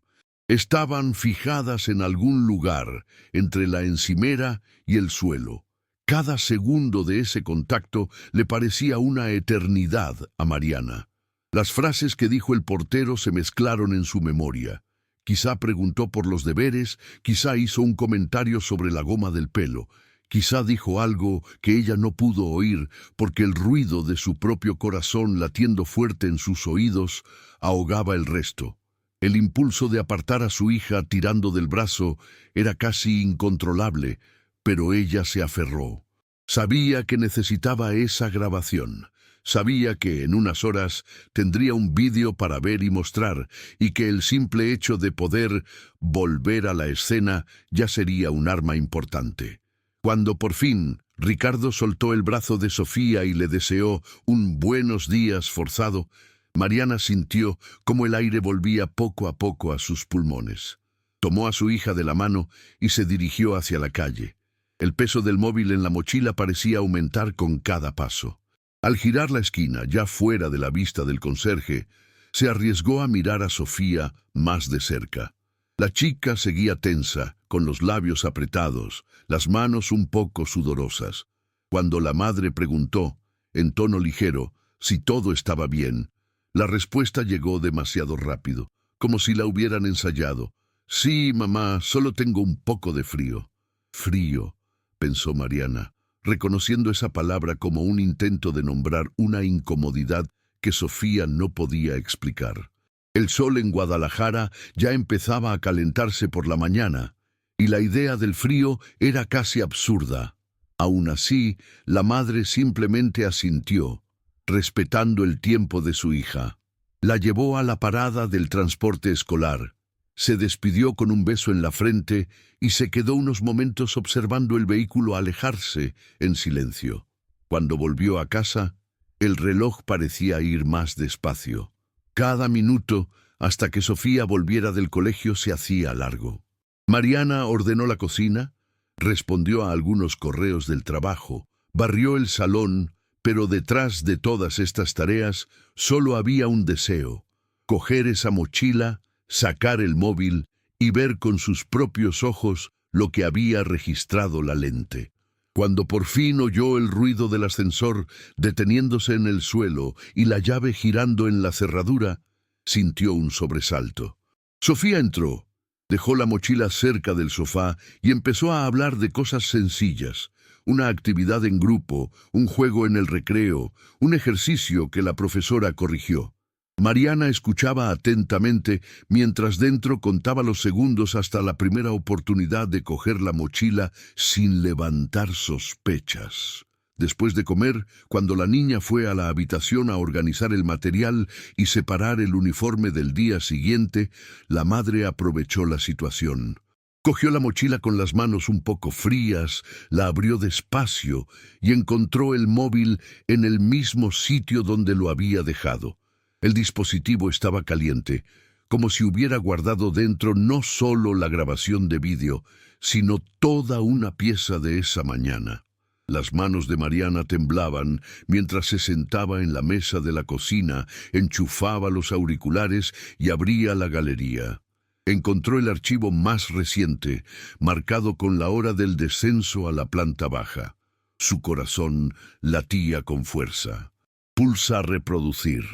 Estaban fijadas en algún lugar entre la encimera y el suelo. Cada segundo de ese contacto le parecía una eternidad a Mariana. Las frases que dijo el portero se mezclaron en su memoria. Quizá preguntó por los deberes, quizá hizo un comentario sobre la goma del pelo, quizá dijo algo que ella no pudo oír porque el ruido de su propio corazón latiendo fuerte en sus oídos ahogaba el resto. El impulso de apartar a su hija tirando del brazo era casi incontrolable, pero ella se aferró. Sabía que necesitaba esa grabación. Sabía que en unas horas tendría un vídeo para ver y mostrar, y que el simple hecho de poder volver a la escena ya sería un arma importante. Cuando por fin Ricardo soltó el brazo de Sofía y le deseó un buenos días forzado, Mariana sintió cómo el aire volvía poco a poco a sus pulmones. Tomó a su hija de la mano y se dirigió hacia la calle. El peso del móvil en la mochila parecía aumentar con cada paso. Al girar la esquina, ya fuera de la vista del conserje, se arriesgó a mirar a Sofía más de cerca. La chica seguía tensa, con los labios apretados, las manos un poco sudorosas. Cuando la madre preguntó, en tono ligero, si todo estaba bien, la respuesta llegó demasiado rápido, como si la hubieran ensayado. «Sí, mamá, solo tengo un poco de frío». «Frío», pensó Mariana, reconociendo esa palabra como un intento de nombrar una incomodidad que Sofía no podía explicar. El sol en Guadalajara ya empezaba a calentarse por la mañana, y la idea del frío era casi absurda. Aún así, la madre simplemente asintió, respetando el tiempo de su hija. La llevó a la parada del transporte escolar. Se despidió con un beso en la frente y se quedó unos momentos observando el vehículo alejarse en silencio. Cuando volvió a casa, el reloj parecía ir más despacio. Cada minuto, hasta que Sofía volviera del colegio, se hacía largo. Mariana ordenó la cocina, respondió a algunos correos del trabajo, barrió el salón, pero detrás de todas estas tareas solo había un deseo: coger esa mochila, sacar el móvil y ver con sus propios ojos lo que había registrado la lente. Cuando por fin oyó el ruido del ascensor deteniéndose en el suelo y la llave girando en la cerradura, sintió un sobresalto. Sofía entró, dejó la mochila cerca del sofá y empezó a hablar de cosas sencillas: una actividad en grupo, un juego en el recreo, un ejercicio que la profesora corrigió. Mariana escuchaba atentamente mientras dentro contaba los segundos hasta la primera oportunidad de coger la mochila sin levantar sospechas. Después de comer, cuando la niña fue a la habitación a organizar el material y separar el uniforme del día siguiente, la madre aprovechó la situación. Cogió la mochila con las manos un poco frías, la abrió despacio y encontró el móvil en el mismo sitio donde lo había dejado. El dispositivo estaba caliente, como si hubiera guardado dentro no solo la grabación de vídeo, sino toda una pieza de esa mañana. Las manos de Mariana temblaban mientras se sentaba en la mesa de la cocina, enchufaba los auriculares y abría la galería. Encontró el archivo más reciente, marcado con la hora del descenso a la planta baja. Su corazón latía con fuerza. Pulsa reproducir.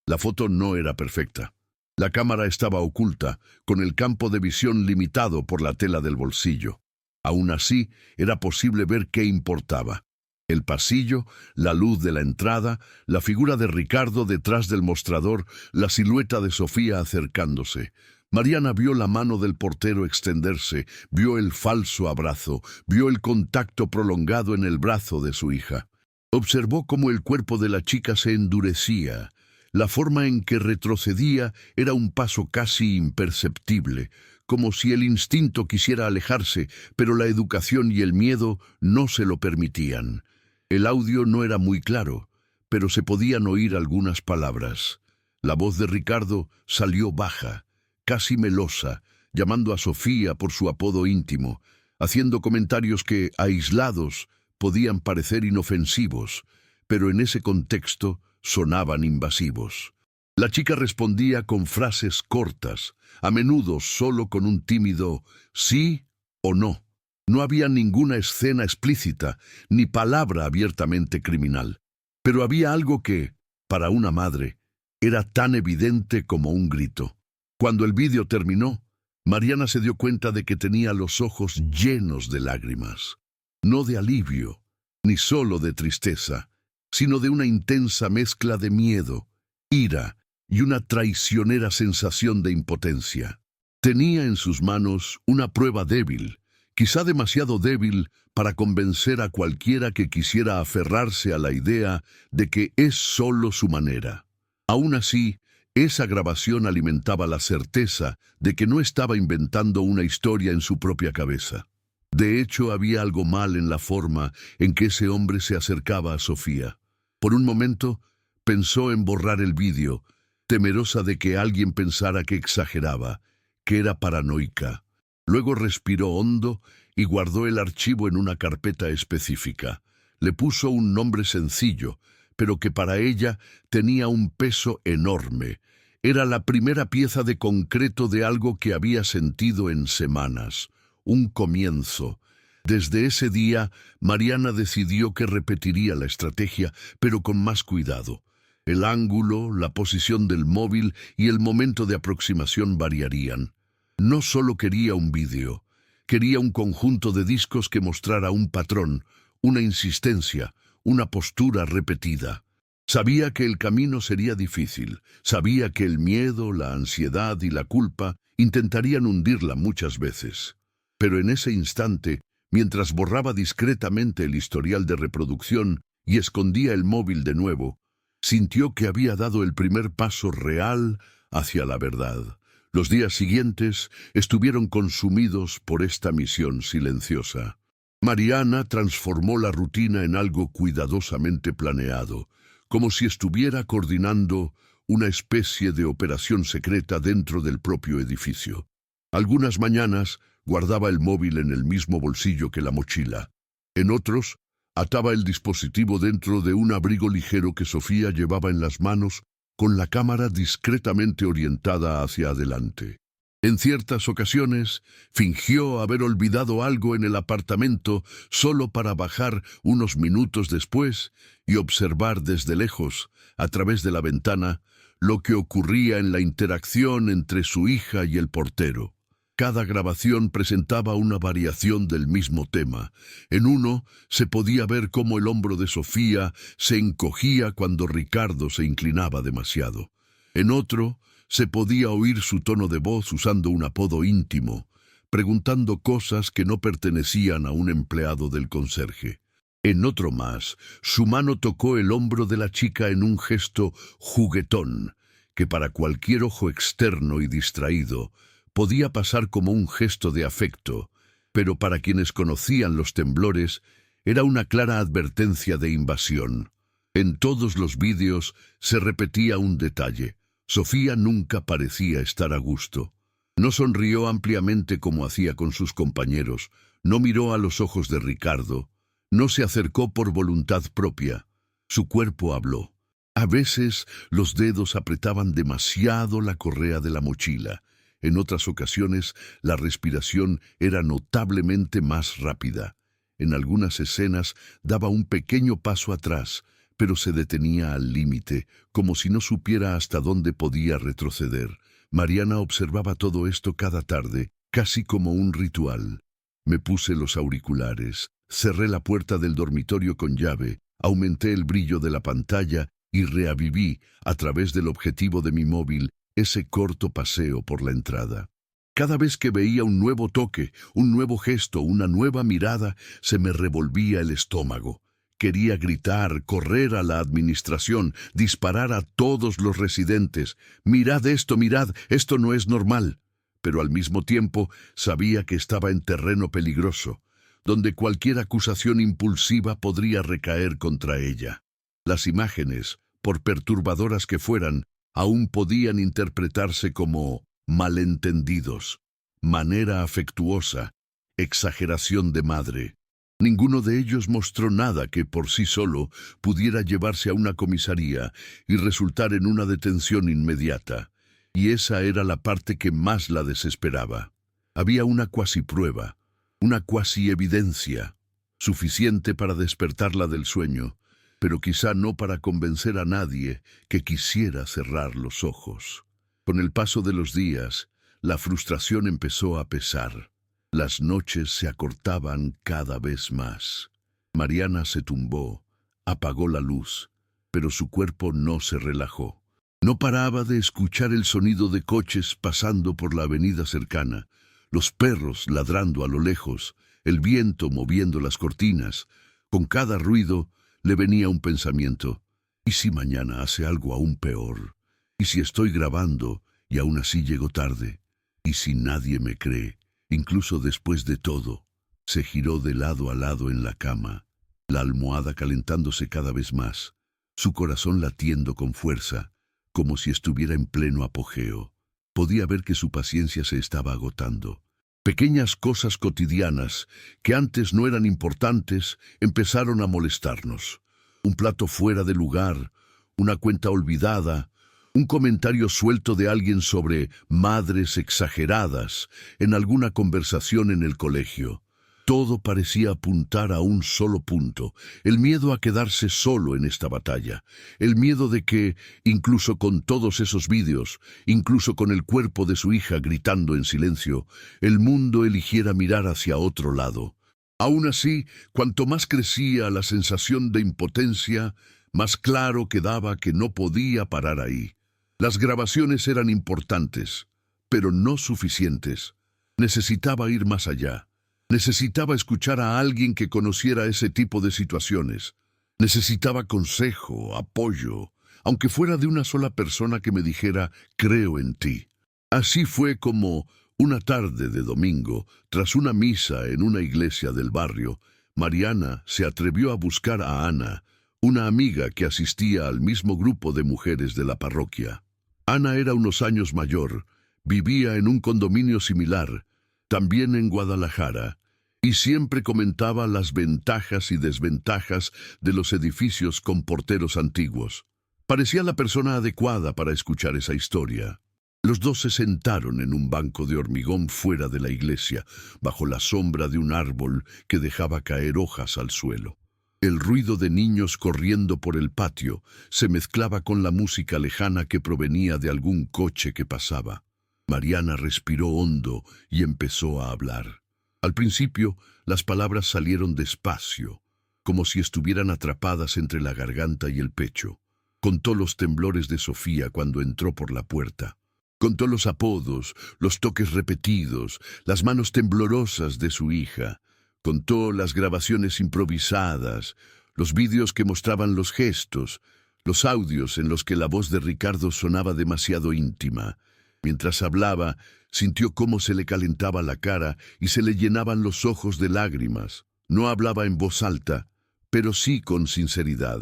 La foto no era perfecta. La cámara estaba oculta, con el campo de visión limitado por la tela del bolsillo. Aún así, era posible ver qué importaba. El pasillo, la luz de la entrada, la figura de Ricardo detrás del mostrador, la silueta de Sofía acercándose. Mariana vio la mano del portero extenderse, vio el falso abrazo, vio el contacto prolongado en el brazo de su hija. Observó cómo el cuerpo de la chica se endurecía. La forma en que retrocedía era un paso casi imperceptible, como si el instinto quisiera alejarse, pero la educación y el miedo no se lo permitían. El audio no era muy claro, pero se podían oír algunas palabras. La voz de Ricardo salió baja, casi melosa, llamando a Sofía por su apodo íntimo, haciendo comentarios que, aislados, podían parecer inofensivos, pero en ese contexto sonaban invasivos. La chica respondía con frases cortas, a menudo solo con un tímido sí o no. No había ninguna escena explícita, ni palabra abiertamente criminal. Pero había algo que, para una madre, era tan evidente como un grito. Cuando el vídeo terminó, Mariana se dio cuenta de que tenía los ojos llenos de lágrimas. No de alivio, ni solo de tristeza, sino de una intensa mezcla de miedo, ira y una traicionera sensación de impotencia. Tenía en sus manos una prueba débil, quizá demasiado débil para convencer a cualquiera que quisiera aferrarse a la idea de que es solo su manera. Aún así, esa grabación alimentaba la certeza de que no estaba inventando una historia en su propia cabeza. De hecho, había algo mal en la forma en que ese hombre se acercaba a Sofía. Por un momento, pensó en borrar el vídeo, temerosa de que alguien pensara que exageraba, que era paranoica. Luego respiró hondo y guardó el archivo en una carpeta específica. Le puso un nombre sencillo, pero que para ella tenía un peso enorme. Era la primera pieza de concreto de algo que había sentido en semanas. Un comienzo. Desde ese día, Mariana decidió que repetiría la estrategia, pero con más cuidado. El ángulo, la posición del móvil y el momento de aproximación variarían. No solo quería un vídeo, quería un conjunto de discos que mostrara un patrón, una insistencia, una postura repetida. Sabía que el camino sería difícil, sabía que el miedo, la ansiedad y la culpa intentarían hundirla muchas veces. Pero en ese instante, mientras borraba discretamente el historial de reproducción y escondía el móvil de nuevo, sintió que había dado el primer paso real hacia la verdad. Los días siguientes estuvieron consumidos por esta misión silenciosa. Mariana transformó la rutina en algo cuidadosamente planeado, como si estuviera coordinando una especie de operación secreta dentro del propio edificio. Algunas mañanas guardaba el móvil en el mismo bolsillo que la mochila. En otros, ataba el dispositivo dentro de un abrigo ligero que Sofía llevaba en las manos, con la cámara discretamente orientada hacia adelante. En ciertas ocasiones, fingió haber olvidado algo en el apartamento solo para bajar unos minutos después y observar desde lejos, a través de la ventana, lo que ocurría en la interacción entre su hija y el portero. Cada grabación presentaba una variación del mismo tema. En uno se podía ver cómo el hombro de Sofía se encogía cuando Ricardo se inclinaba demasiado. En otro se podía oír su tono de voz usando un apodo íntimo, preguntando cosas que no pertenecían a un empleado del conserje. En otro más, su mano tocó el hombro de la chica en un gesto juguetón, que para cualquier ojo externo y distraído podía pasar como un gesto de afecto, pero para quienes conocían los temblores era una clara advertencia de invasión. En todos los vídeos se repetía un detalle. Sofía nunca parecía estar a gusto. No sonrió ampliamente como hacía con sus compañeros, no miró a los ojos de Ricardo, no se acercó por voluntad propia. Su cuerpo habló. A veces los dedos apretaban demasiado la correa de la mochila. En otras ocasiones la respiración era notablemente más rápida. En algunas escenas daba un pequeño paso atrás, pero se detenía al límite, como si no supiera hasta dónde podía retroceder. Mariana observaba todo esto cada tarde, casi como un ritual. Me puse los auriculares, cerré la puerta del dormitorio con llave, aumenté el brillo de la pantalla y reaviví, a través del objetivo de mi móvil, ese corto paseo por la entrada. Cada vez que veía un nuevo toque, un nuevo gesto, una nueva mirada, se me revolvía el estómago. Quería gritar, correr a la administración, disparar a todos los residentes. Mirad, esto no es normal. Pero al mismo tiempo sabía que estaba en terreno peligroso, donde cualquier acusación impulsiva podría recaer contra ella. Las imágenes, por perturbadoras que fueran, aún podían interpretarse como malentendidos, manera afectuosa, exageración de madre. Ninguno de ellos mostró nada que por sí solo pudiera llevarse a una comisaría y resultar en una detención inmediata, y esa era la parte que más la desesperaba. Había una cuasi prueba, una cuasi evidencia, suficiente para despertarla del sueño, pero quizá no para convencer a nadie que quisiera cerrar los ojos. Con el paso de los días, la frustración empezó a pesar. Las noches se acortaban cada vez más. Mariana se tumbó, apagó la luz, pero su cuerpo no se relajó. No paraba de escuchar el sonido de coches pasando por la avenida cercana, los perros ladrando a lo lejos, el viento moviendo las cortinas. Con cada ruido le venía un pensamiento: ¿y si mañana hace algo aún peor? ¿Y si estoy grabando y aún así llego tarde? ¿Y si nadie me cree, incluso después de todo? Se giró de lado a lado en la cama, la almohada calentándose cada vez más, su corazón latiendo con fuerza, como si estuviera en pleno apogeo. Podía ver que su paciencia se estaba agotando. Pequeñas cosas cotidianas, que antes no eran importantes, empezaron a molestarnos. Un plato fuera de lugar, una cuenta olvidada, un comentario suelto de alguien sobre madres exageradas en alguna conversación en el colegio. Todo parecía apuntar a un solo punto: el miedo a quedarse solo en esta batalla, el miedo de que, incluso con todos esos vídeos, incluso con el cuerpo de su hija gritando en silencio, el mundo eligiera mirar hacia otro lado. Aún así, cuanto más crecía la sensación de impotencia, más claro quedaba que no podía parar ahí. Las grabaciones eran importantes, pero no suficientes. Necesitaba ir más allá. Necesitaba escuchar a alguien que conociera ese tipo de situaciones. Necesitaba consejo, apoyo, aunque fuera de una sola persona que me dijera: creo en ti. Así fue como, una tarde de domingo, tras una misa en una iglesia del barrio, Mariana se atrevió a buscar a Ana, una amiga que asistía al mismo grupo de mujeres de la parroquia. Ana era unos años mayor, vivía en un condominio similar, también en Guadalajara, y siempre comentaba las ventajas y desventajas de los edificios con porteros antiguos. Parecía la persona adecuada para escuchar esa historia. Los dos se sentaron en un banco de hormigón fuera de la iglesia, bajo la sombra de un árbol que dejaba caer hojas al suelo. El ruido de niños corriendo por el patio se mezclaba con la música lejana que provenía de algún coche que pasaba. Mariana respiró hondo y empezó a hablar. Al principio, las palabras salieron despacio, como si estuvieran atrapadas entre la garganta y el pecho. Contó los temblores de Sofía cuando entró por la puerta. Contó los apodos, los toques repetidos, las manos temblorosas de su hija. Contó las grabaciones improvisadas, los vídeos que mostraban los gestos, los audios en los que la voz de Ricardo sonaba demasiado íntima. Mientras hablaba, sintió cómo se le calentaba la cara y se le llenaban los ojos de lágrimas. No hablaba en voz alta, pero sí con sinceridad.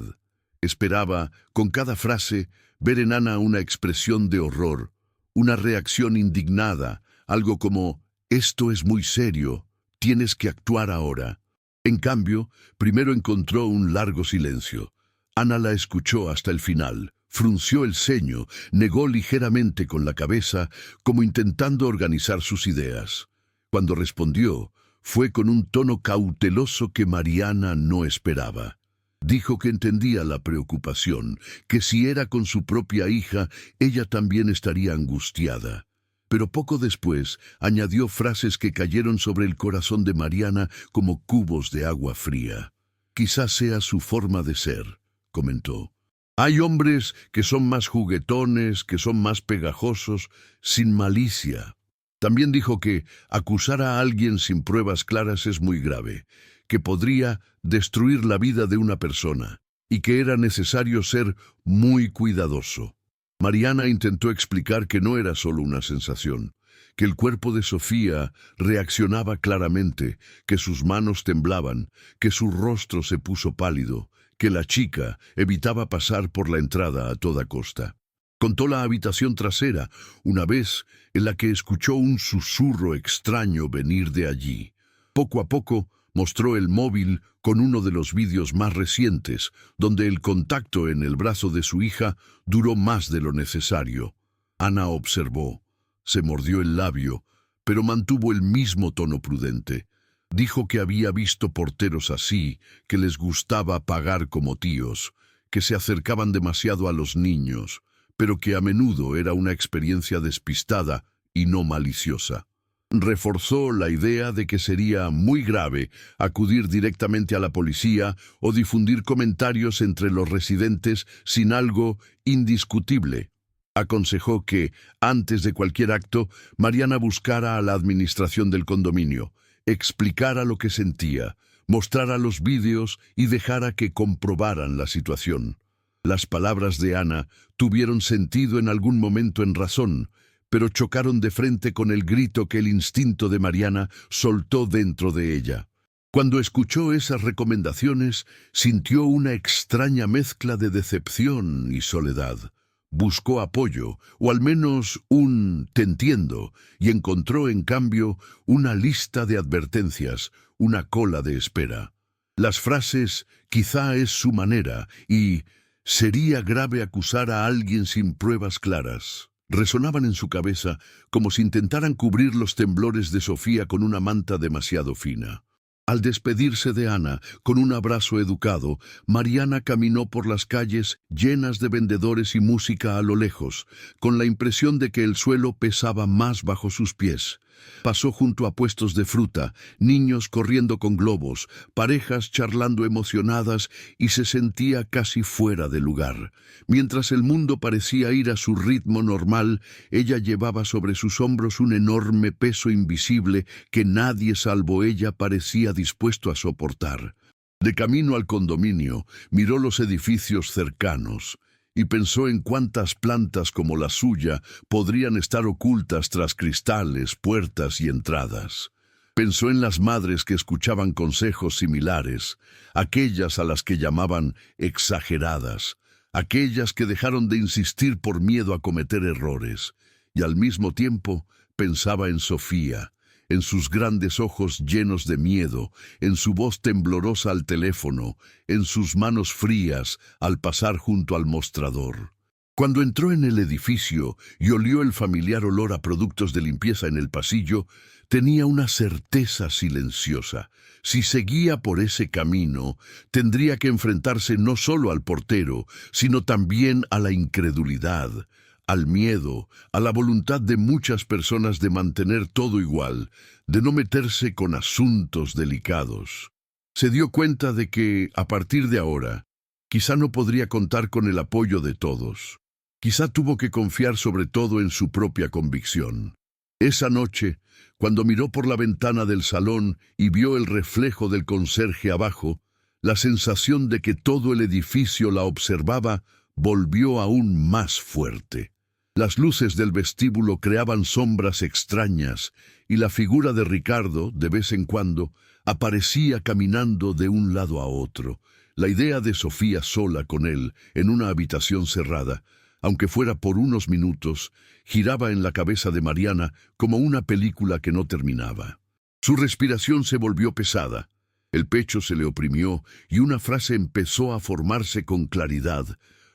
Esperaba, con cada frase, ver en Ana una expresión de horror, una reacción indignada, algo como, esto es muy serio, tienes que actuar ahora. En cambio, primero encontró un largo silencio. Ana la escuchó hasta el final, frunció el ceño, negó ligeramente con la cabeza, como intentando organizar sus ideas. Cuando respondió, fue con un tono cauteloso que Mariana no esperaba. Dijo que entendía la preocupación, que si era con su propia hija, ella también estaría angustiada. Pero poco después añadió frases que cayeron sobre el corazón de Mariana como cubos de agua fría. Quizás sea su forma de ser, comentó. Hay hombres que son más juguetones, que son más pegajosos, sin malicia. También dijo que acusar a alguien sin pruebas claras es muy grave, que podría destruir la vida de una persona y que era necesario ser muy cuidadoso. Mariana intentó explicar que no era solo una sensación, que el cuerpo de Sofía reaccionaba claramente, que sus manos temblaban, que su rostro se puso pálido, que la chica evitaba pasar por la entrada a toda costa. Contó la habitación trasera, una vez en la que escuchó un susurro extraño venir de allí. Poco a poco mostró el móvil con uno de los vídeos más recientes, donde el contacto en el brazo de su hija duró más de lo necesario. Ana observó, se mordió el labio, pero mantuvo el mismo tono prudente. Dijo que había visto porteros así, que les gustaba pagar como tíos, que se acercaban demasiado a los niños, pero que a menudo era una experiencia despistada y no maliciosa. Reforzó la idea de que sería muy grave acudir directamente a la policía o difundir comentarios entre los residentes sin algo indiscutible. Aconsejó que, antes de cualquier acto, Mariana buscara a la administración del condominio, explicara lo que sentía, mostrara los vídeos y dejara que comprobaran la situación. Las palabras de Ana tuvieron sentido en algún momento en razón, pero chocaron de frente con el grito que el instinto de Mariana soltó dentro de ella. Cuando escuchó esas recomendaciones, sintió una extraña mezcla de decepción y soledad. Buscó apoyo, o al menos un «te entiendo», y encontró, en cambio, una lista de advertencias, una cola de espera. Las frases «quizá es su manera» y «sería grave acusar a alguien sin pruebas claras» resonaban en su cabeza como si intentaran cubrir los temblores de Sofía con una manta demasiado fina. Al despedirse de Ana, con un abrazo educado, Mariana caminó por las calles llenas de vendedores y música a lo lejos, con la impresión de que el suelo pesaba más bajo sus pies. Pasó junto a puestos de fruta, niños corriendo con globos, parejas charlando emocionadas y se sentía casi fuera de lugar. Mientras el mundo parecía ir a su ritmo normal, ella llevaba sobre sus hombros un enorme peso invisible que nadie salvo ella parecía dispuesto a soportar. De camino al condominio, miró los edificios cercanos y pensó en cuántas plantas como la suya podrían estar ocultas tras cristales, puertas y entradas. Pensó en las madres que escuchaban consejos similares, aquellas a las que llamaban exageradas, aquellas que dejaron de insistir por miedo a cometer errores, y al mismo tiempo pensaba en Sofía, en sus grandes ojos llenos de miedo, en su voz temblorosa al teléfono, en sus manos frías al pasar junto al mostrador. Cuando entró en el edificio y olió el familiar olor a productos de limpieza en el pasillo, tenía una certeza silenciosa. Si seguía por ese camino, tendría que enfrentarse no solo al portero, sino también a la incredulidad, al miedo, a la voluntad de muchas personas de mantener todo igual, de no meterse con asuntos delicados. Se dio cuenta de que, a partir de ahora, quizá no podría contar con el apoyo de todos. Quizá tuvo que confiar sobre todo en su propia convicción. Esa noche, cuando miró por la ventana del salón y vio el reflejo del conserje abajo, la sensación de que todo el edificio la observaba volvió aún más fuerte. Las luces del vestíbulo creaban sombras extrañas y la figura de Ricardo, de vez en cuando, aparecía caminando de un lado a otro. La idea de Sofía sola con él, en una habitación cerrada, aunque fuera por unos minutos, giraba en la cabeza de Mariana como una película que no terminaba. Su respiración se volvió pesada, el pecho se le oprimió y una frase empezó a formarse con claridad,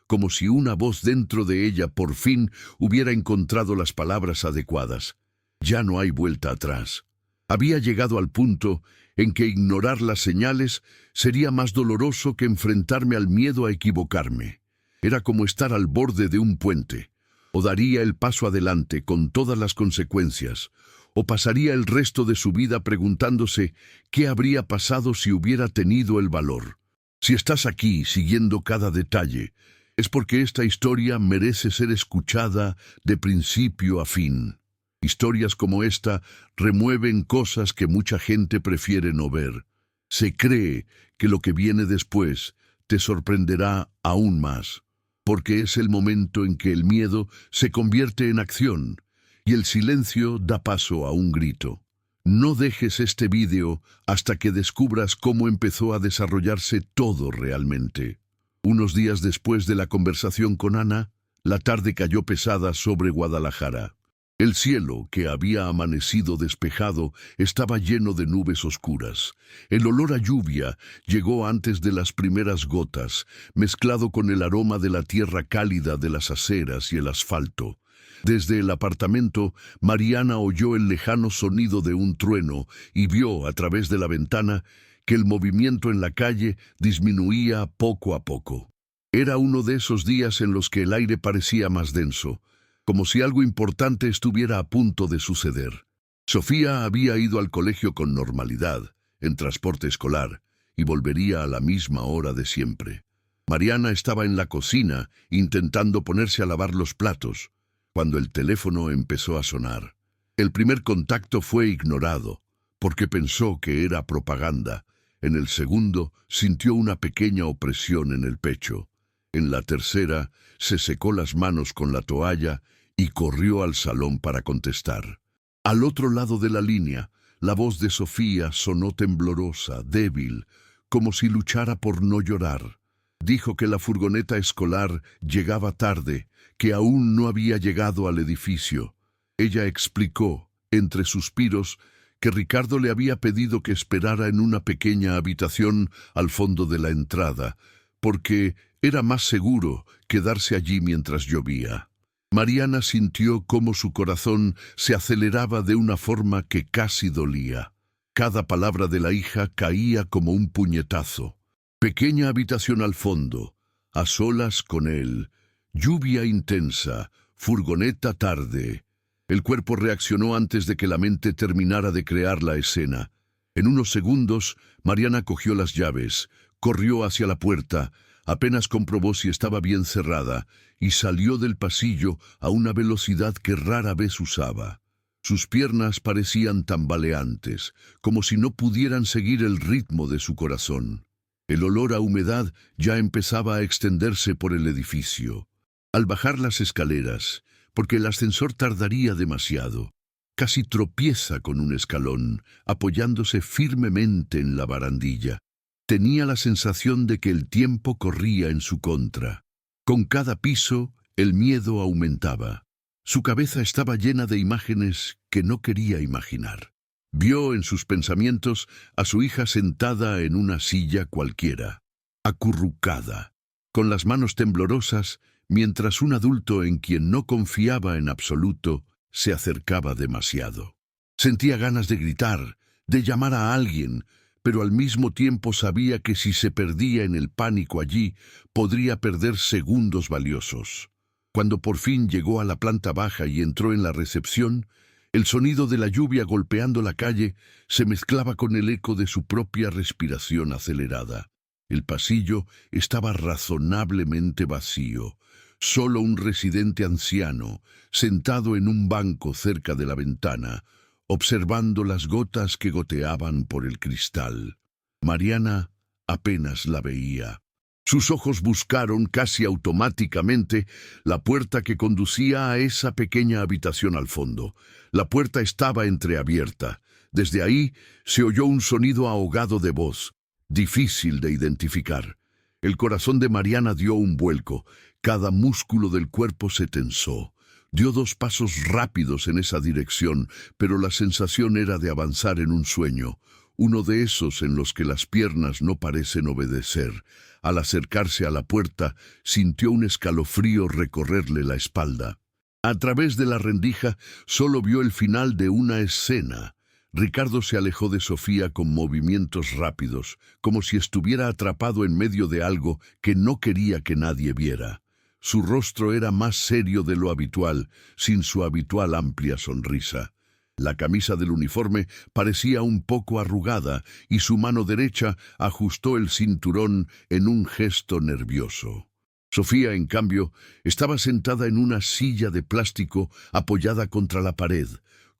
como si una voz dentro de ella por fin hubiera encontrado las palabras adecuadas. Ya no hay vuelta atrás. Había llegado al punto en que ignorar las señales sería más doloroso que enfrentarme al miedo a equivocarme. Era como estar al borde de un puente. O daría el paso adelante con todas las consecuencias, o pasaría el resto de su vida preguntándose qué habría pasado si hubiera tenido el valor. Si estás aquí siguiendo cada detalle, es porque esta historia merece ser escuchada de principio a fin. Historias como esta remueven cosas que mucha gente prefiere no ver. Se cree que lo que viene después te sorprenderá aún más, porque es el momento en que el miedo se convierte en acción y el silencio da paso a un grito. No dejes este vídeo hasta que descubras cómo empezó a desarrollarse todo realmente. Unos días después de la conversación con Ana, la tarde cayó pesada sobre Guadalajara. El cielo, que había amanecido despejado, estaba lleno de nubes oscuras. El olor a lluvia llegó antes de las primeras gotas, mezclado con el aroma de la tierra cálida de las aceras y el asfalto. Desde el apartamento, Mariana oyó el lejano sonido de un trueno y vio, a través de la ventana, que el movimiento en la calle disminuía poco a poco. Era uno de esos días en los que el aire parecía más denso, como si algo importante estuviera a punto de suceder. Sofía había ido al colegio con normalidad, en transporte escolar, y volvería a la misma hora de siempre. Mariana estaba en la cocina, intentando ponerse a lavar los platos, cuando el teléfono empezó a sonar. El primer contacto fue ignorado, porque pensó que era propaganda. En el segundo, sintió una pequeña opresión en el pecho. En la tercera, se secó las manos con la toalla y corrió al salón para contestar. Al otro lado de la línea, la voz de Sofía sonó temblorosa, débil, como si luchara por no llorar. Dijo que la furgoneta escolar llegaba tarde, que aún no había llegado al edificio. Ella explicó, entre suspiros, que Ricardo le había pedido que esperara en una pequeña habitación al fondo de la entrada, porque era más seguro quedarse allí mientras llovía. Mariana sintió cómo su corazón se aceleraba de una forma que casi dolía. Cada palabra de la hija caía como un puñetazo. Pequeña habitación al fondo, a solas con él, lluvia intensa, furgoneta tarde. El cuerpo reaccionó antes de que la mente terminara de crear la escena. En unos segundos, Mariana cogió las llaves, corrió hacia la puerta, apenas comprobó si estaba bien cerrada y salió del pasillo a una velocidad que rara vez usaba. Sus piernas parecían tambaleantes, como si no pudieran seguir el ritmo de su corazón. El olor a humedad ya empezaba a extenderse por el edificio. Al bajar las escaleras, porque el ascensor tardaría demasiado, casi tropieza con un escalón, apoyándose firmemente en la barandilla. Tenía la sensación de que el tiempo corría en su contra. Con cada piso, el miedo aumentaba. Su cabeza estaba llena de imágenes que no quería imaginar. Vio en sus pensamientos a su hija sentada en una silla cualquiera, acurrucada, con las manos temblorosas, mientras un adulto en quien no confiaba en absoluto se acercaba demasiado. Sentía ganas de gritar, de llamar a alguien, pero al mismo tiempo sabía que si se perdía en el pánico allí, podría perder segundos valiosos. Cuando por fin llegó a la planta baja y entró en la recepción, el sonido de la lluvia golpeando la calle se mezclaba con el eco de su propia respiración acelerada. El pasillo estaba razonablemente vacío. Solo un residente anciano, sentado en un banco cerca de la ventana, observando las gotas que goteaban por el cristal. Mariana apenas la veía. Sus ojos buscaron casi automáticamente la puerta que conducía a esa pequeña habitación al fondo. La puerta estaba entreabierta. Desde ahí se oyó un sonido ahogado de voz, difícil de identificar. El corazón de Mariana dio un vuelco. Cada músculo del cuerpo se tensó. Dio 2 pasos rápidos en esa dirección, pero la sensación era de avanzar en un sueño, uno de esos en los que las piernas no parecen obedecer. Al acercarse a la puerta, sintió un escalofrío recorrerle la espalda. A través de la rendija solo vio el final de una escena. Ricardo se alejó de Sofía con movimientos rápidos, como si estuviera atrapado en medio de algo que no quería que nadie viera. Su rostro era más serio de lo habitual, sin su habitual amplia sonrisa. La camisa del uniforme parecía un poco arrugada y su mano derecha ajustó el cinturón en un gesto nervioso. Sofía, en cambio, estaba sentada en una silla de plástico apoyada contra la pared,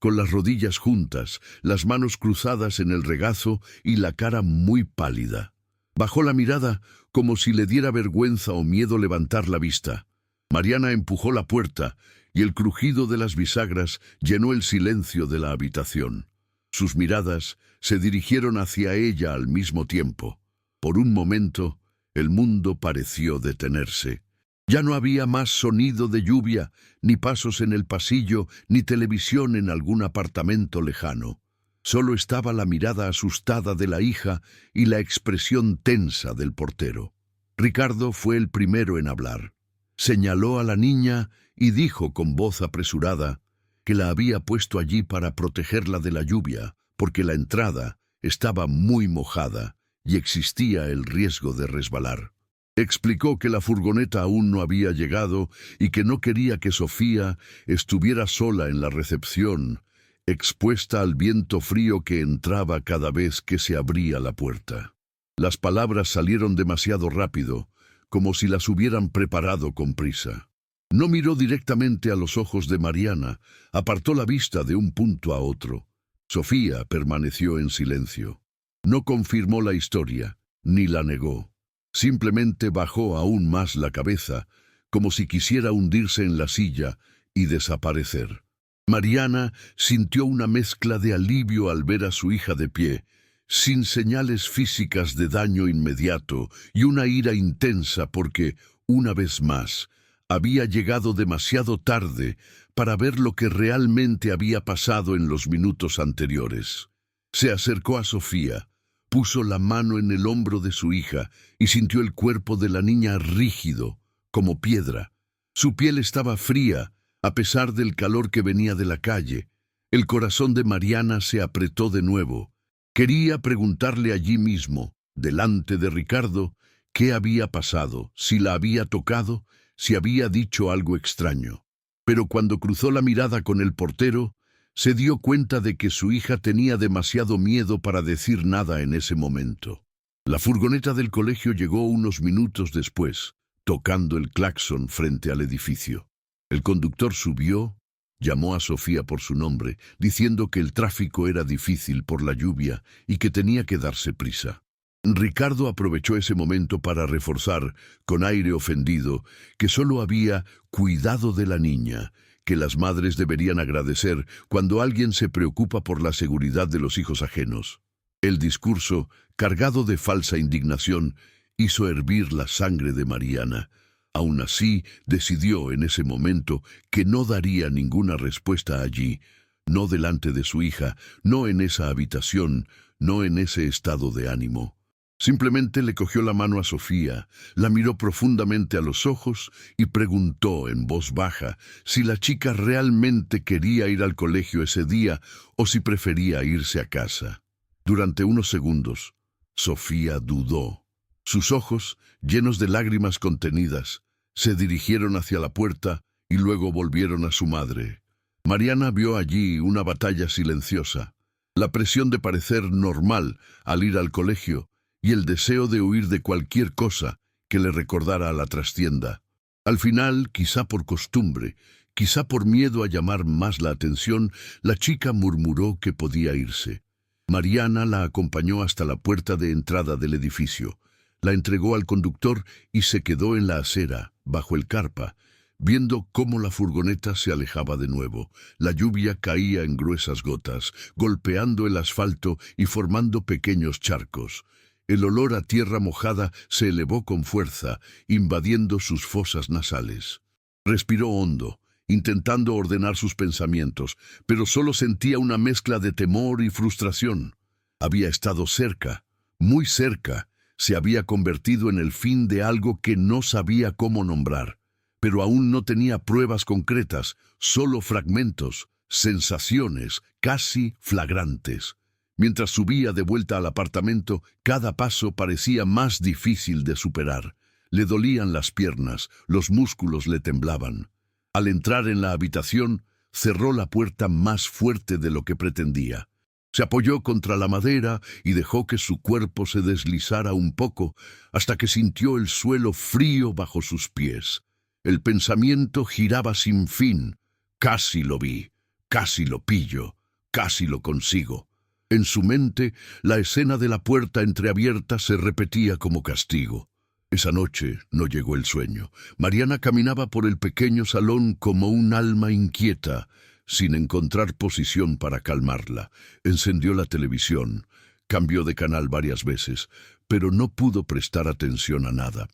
con las rodillas juntas, las manos cruzadas en el regazo y la cara muy pálida. Bajó la mirada como si le diera vergüenza o miedo levantar la vista. Mariana empujó la puerta y el crujido de las bisagras llenó el silencio de la habitación. Sus miradas se dirigieron hacia ella al mismo tiempo. Por un momento, el mundo pareció detenerse. Ya no había más sonido de lluvia, ni pasos en el pasillo, ni televisión en algún apartamento lejano. Solo estaba la mirada asustada de la hija y la expresión tensa del portero. Ricardo fue el primero en hablar. Señaló a la niña y dijo con voz apresurada que la había puesto allí para protegerla de la lluvia, porque la entrada estaba muy mojada y existía el riesgo de resbalar. Explicó que la furgoneta aún no había llegado y que no quería que Sofía estuviera sola en la recepción, expuesta al viento frío que entraba cada vez que se abría la puerta. Las palabras salieron demasiado rápido, como si las hubieran preparado con prisa. No miró directamente a los ojos de Mariana, apartó la vista de un punto a otro. Sofía permaneció en silencio. No confirmó la historia, ni la negó. Simplemente bajó aún más la cabeza, como si quisiera hundirse en la silla y desaparecer. Mariana sintió una mezcla de alivio al ver a su hija de pie, sin señales físicas de daño inmediato, y una ira intensa porque, una vez más, había llegado demasiado tarde para ver lo que realmente había pasado en los minutos anteriores. Se acercó a Sofía, puso la mano en el hombro de su hija y sintió el cuerpo de la niña rígido, como piedra. Su piel estaba fría, a pesar del calor que venía de la calle. El corazón de Mariana se apretó de nuevo. Quería preguntarle allí mismo, delante de Ricardo, qué había pasado, si la había tocado, si había dicho algo extraño. Pero cuando cruzó la mirada con el portero, se dio cuenta de que su hija tenía demasiado miedo para decir nada en ese momento. La furgoneta del colegio llegó unos minutos después, tocando el claxon frente al edificio. El conductor subió, llamó a Sofía por su nombre, diciendo que el tráfico era difícil por la lluvia y que tenía que darse prisa. Ricardo aprovechó ese momento para reforzar, con aire ofendido, que solo había cuidado de la niña, que las madres deberían agradecer cuando alguien se preocupa por la seguridad de los hijos ajenos. El discurso, cargado de falsa indignación, hizo hervir la sangre de Mariana. Aún así, decidió en ese momento que no daría ninguna respuesta allí, no delante de su hija, no en esa habitación, no en ese estado de ánimo. Simplemente le cogió la mano a Sofía, la miró profundamente a los ojos y preguntó en voz baja si la chica realmente quería ir al colegio ese día o si prefería irse a casa. Durante unos segundos, Sofía dudó. Sus ojos, llenos de lágrimas contenidas, se dirigieron hacia la puerta y luego volvieron a su madre. Mariana vio allí una batalla silenciosa, la presión de parecer normal al ir al colegio y el deseo de huir de cualquier cosa que le recordara a la trastienda. Al final, quizá por costumbre, quizá por miedo a llamar más la atención, la chica murmuró que podía irse. Mariana la acompañó hasta la puerta de entrada del edificio, la entregó al conductor y se quedó en la acera, bajo el carpa, viendo cómo la furgoneta se alejaba de nuevo. La lluvia caía en gruesas gotas, golpeando el asfalto y formando pequeños charcos. El olor a tierra mojada se elevó con fuerza, invadiendo sus fosas nasales. Respiró hondo, intentando ordenar sus pensamientos, pero solo sentía una mezcla de temor y frustración. Había estado cerca, muy cerca, se había convertido en el fin de algo que no sabía cómo nombrar, pero aún no tenía pruebas concretas, solo fragmentos, sensaciones casi flagrantes. Mientras subía de vuelta al apartamento, cada paso parecía más difícil de superar. Le dolían las piernas, los músculos le temblaban. Al entrar en la habitación, cerró la puerta más fuerte de lo que pretendía. Se apoyó contra la madera y dejó que su cuerpo se deslizara un poco hasta que sintió el suelo frío bajo sus pies. El pensamiento giraba sin fin. Casi lo vi, casi lo pillo, casi lo consigo. En su mente, la escena de la puerta entreabierta se repetía como castigo. Esa noche no llegó el sueño. Mariana caminaba por el pequeño salón como un alma inquieta, sin encontrar posición para calmarla. Encendió la televisión, cambió de canal varias veces, pero no pudo prestar atención a nada.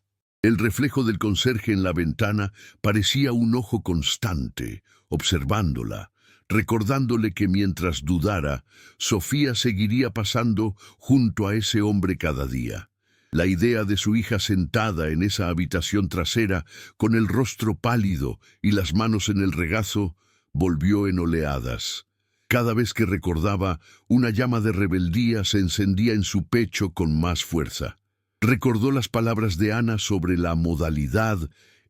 El reflejo del conserje en la ventana parecía un ojo constante, observándola, recordándole que mientras dudara, Sofía seguiría pasando junto a ese hombre cada día. La idea de su hija sentada en esa habitación trasera, con el rostro pálido y las manos en el regazo, volvió en oleadas. Cada vez que recordaba, una llama de rebeldía se encendía en su pecho con más fuerza. Recordó las palabras de Ana sobre la modalidad,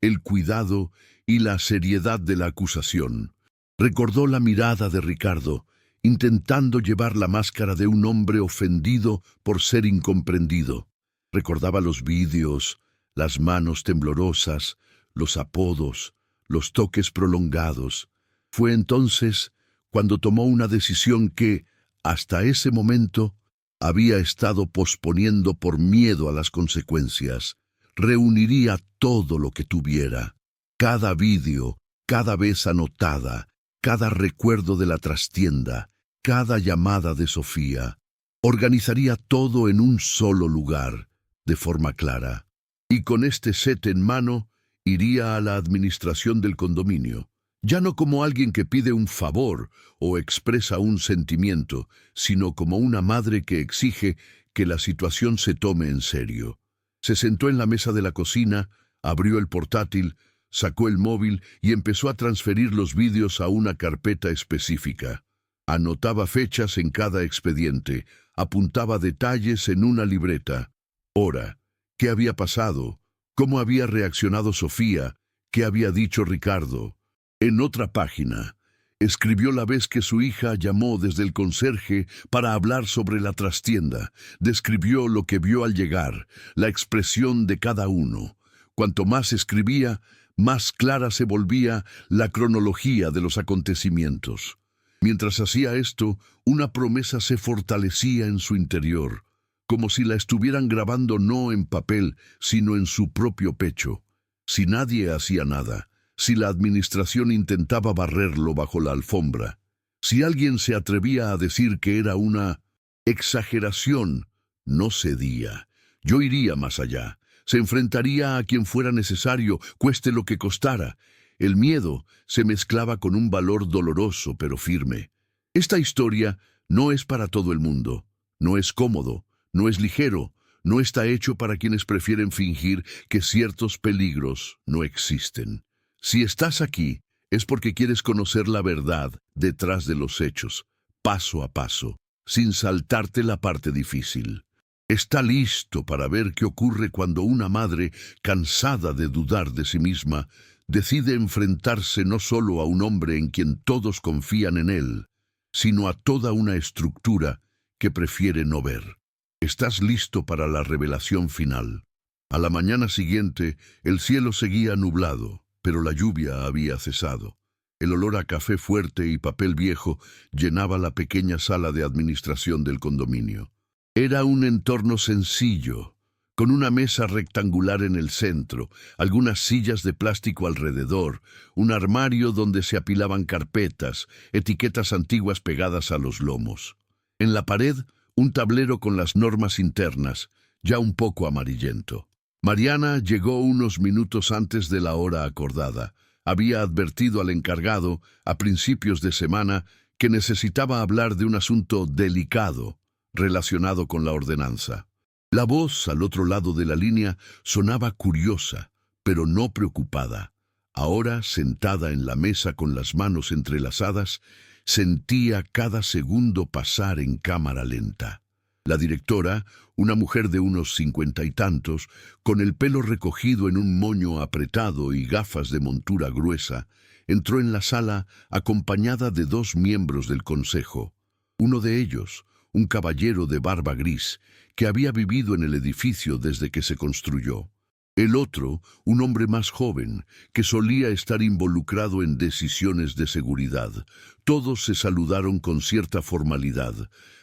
el cuidado y la seriedad de la acusación. Recordó la mirada de Ricardo, intentando llevar la máscara de un hombre ofendido por ser incomprendido. Recordaba los vídeos, las manos temblorosas, los apodos, los toques prolongados. Fue entonces cuando tomó una decisión que, hasta ese momento, había estado posponiendo por miedo a las consecuencias. Reuniría todo lo que tuviera, cada vídeo, cada vez anotada, cada recuerdo de la trastienda, cada llamada de Sofía. Organizaría todo en un solo lugar, de forma clara. Y con este set en mano, iría a la administración del condominio. Ya no como alguien que pide un favor o expresa un sentimiento, sino como una madre que exige que la situación se tome en serio. Se sentó en la mesa de la cocina, abrió el portátil, sacó el móvil y empezó a transferir los vídeos a una carpeta específica. Anotaba fechas en cada expediente, apuntaba detalles en una libreta. Hora, qué había pasado, cómo había reaccionado Sofía, qué había dicho Ricardo. En otra página, escribió la vez que su hija llamó desde el conserje para hablar sobre la trastienda. Describió lo que vio al llegar, la expresión de cada uno. Cuanto más escribía, más clara se volvía la cronología de los acontecimientos. Mientras hacía esto, una promesa se fortalecía en su interior, como si la estuvieran grabando no en papel, sino en su propio pecho. Si nadie hacía nada, si la administración intentaba barrerlo bajo la alfombra, si alguien se atrevía a decir que era una exageración, no cedía. Yo iría más allá. Se enfrentaría a quien fuera necesario, cueste lo que costara. El miedo se mezclaba con un valor doloroso pero firme. Esta historia no es para todo el mundo, no es cómodo, no es ligero, no está hecho para quienes prefieren fingir que ciertos peligros no existen. Si estás aquí, es porque quieres conocer la verdad detrás de los hechos, paso a paso, sin saltarte la parte difícil. Está listo para ver qué ocurre cuando una madre, cansada de dudar de sí misma, decide enfrentarse no solo a un hombre en quien todos confían en él, sino a toda una estructura que prefiere no ver. Estás listo para la revelación final. A la mañana siguiente, el cielo seguía nublado, pero la lluvia había cesado. El olor a café fuerte y papel viejo llenaba la pequeña sala de administración del condominio. Era un entorno sencillo, con una mesa rectangular en el centro, algunas sillas de plástico alrededor, un armario donde se apilaban carpetas, etiquetas antiguas pegadas a los lomos. En la pared, un tablero con las normas internas, ya un poco amarillento. Mariana llegó unos minutos antes de la hora acordada. Había advertido al encargado, a principios de semana, que necesitaba hablar de un asunto delicado relacionado con la ordenanza. La voz al otro lado de la línea sonaba curiosa, pero no preocupada. Ahora, sentada en la mesa con las manos entrelazadas, sentía cada segundo pasar en cámara lenta. La directora, una mujer de unos 50 y tantos, con el pelo recogido en un moño apretado y gafas de montura gruesa, entró en la sala acompañada de 2 miembros del consejo. Uno de ellos, un caballero de barba gris, que había vivido en el edificio desde que se construyó. El otro, un hombre más joven, que solía estar involucrado en decisiones de seguridad. Todos se saludaron con cierta formalidad.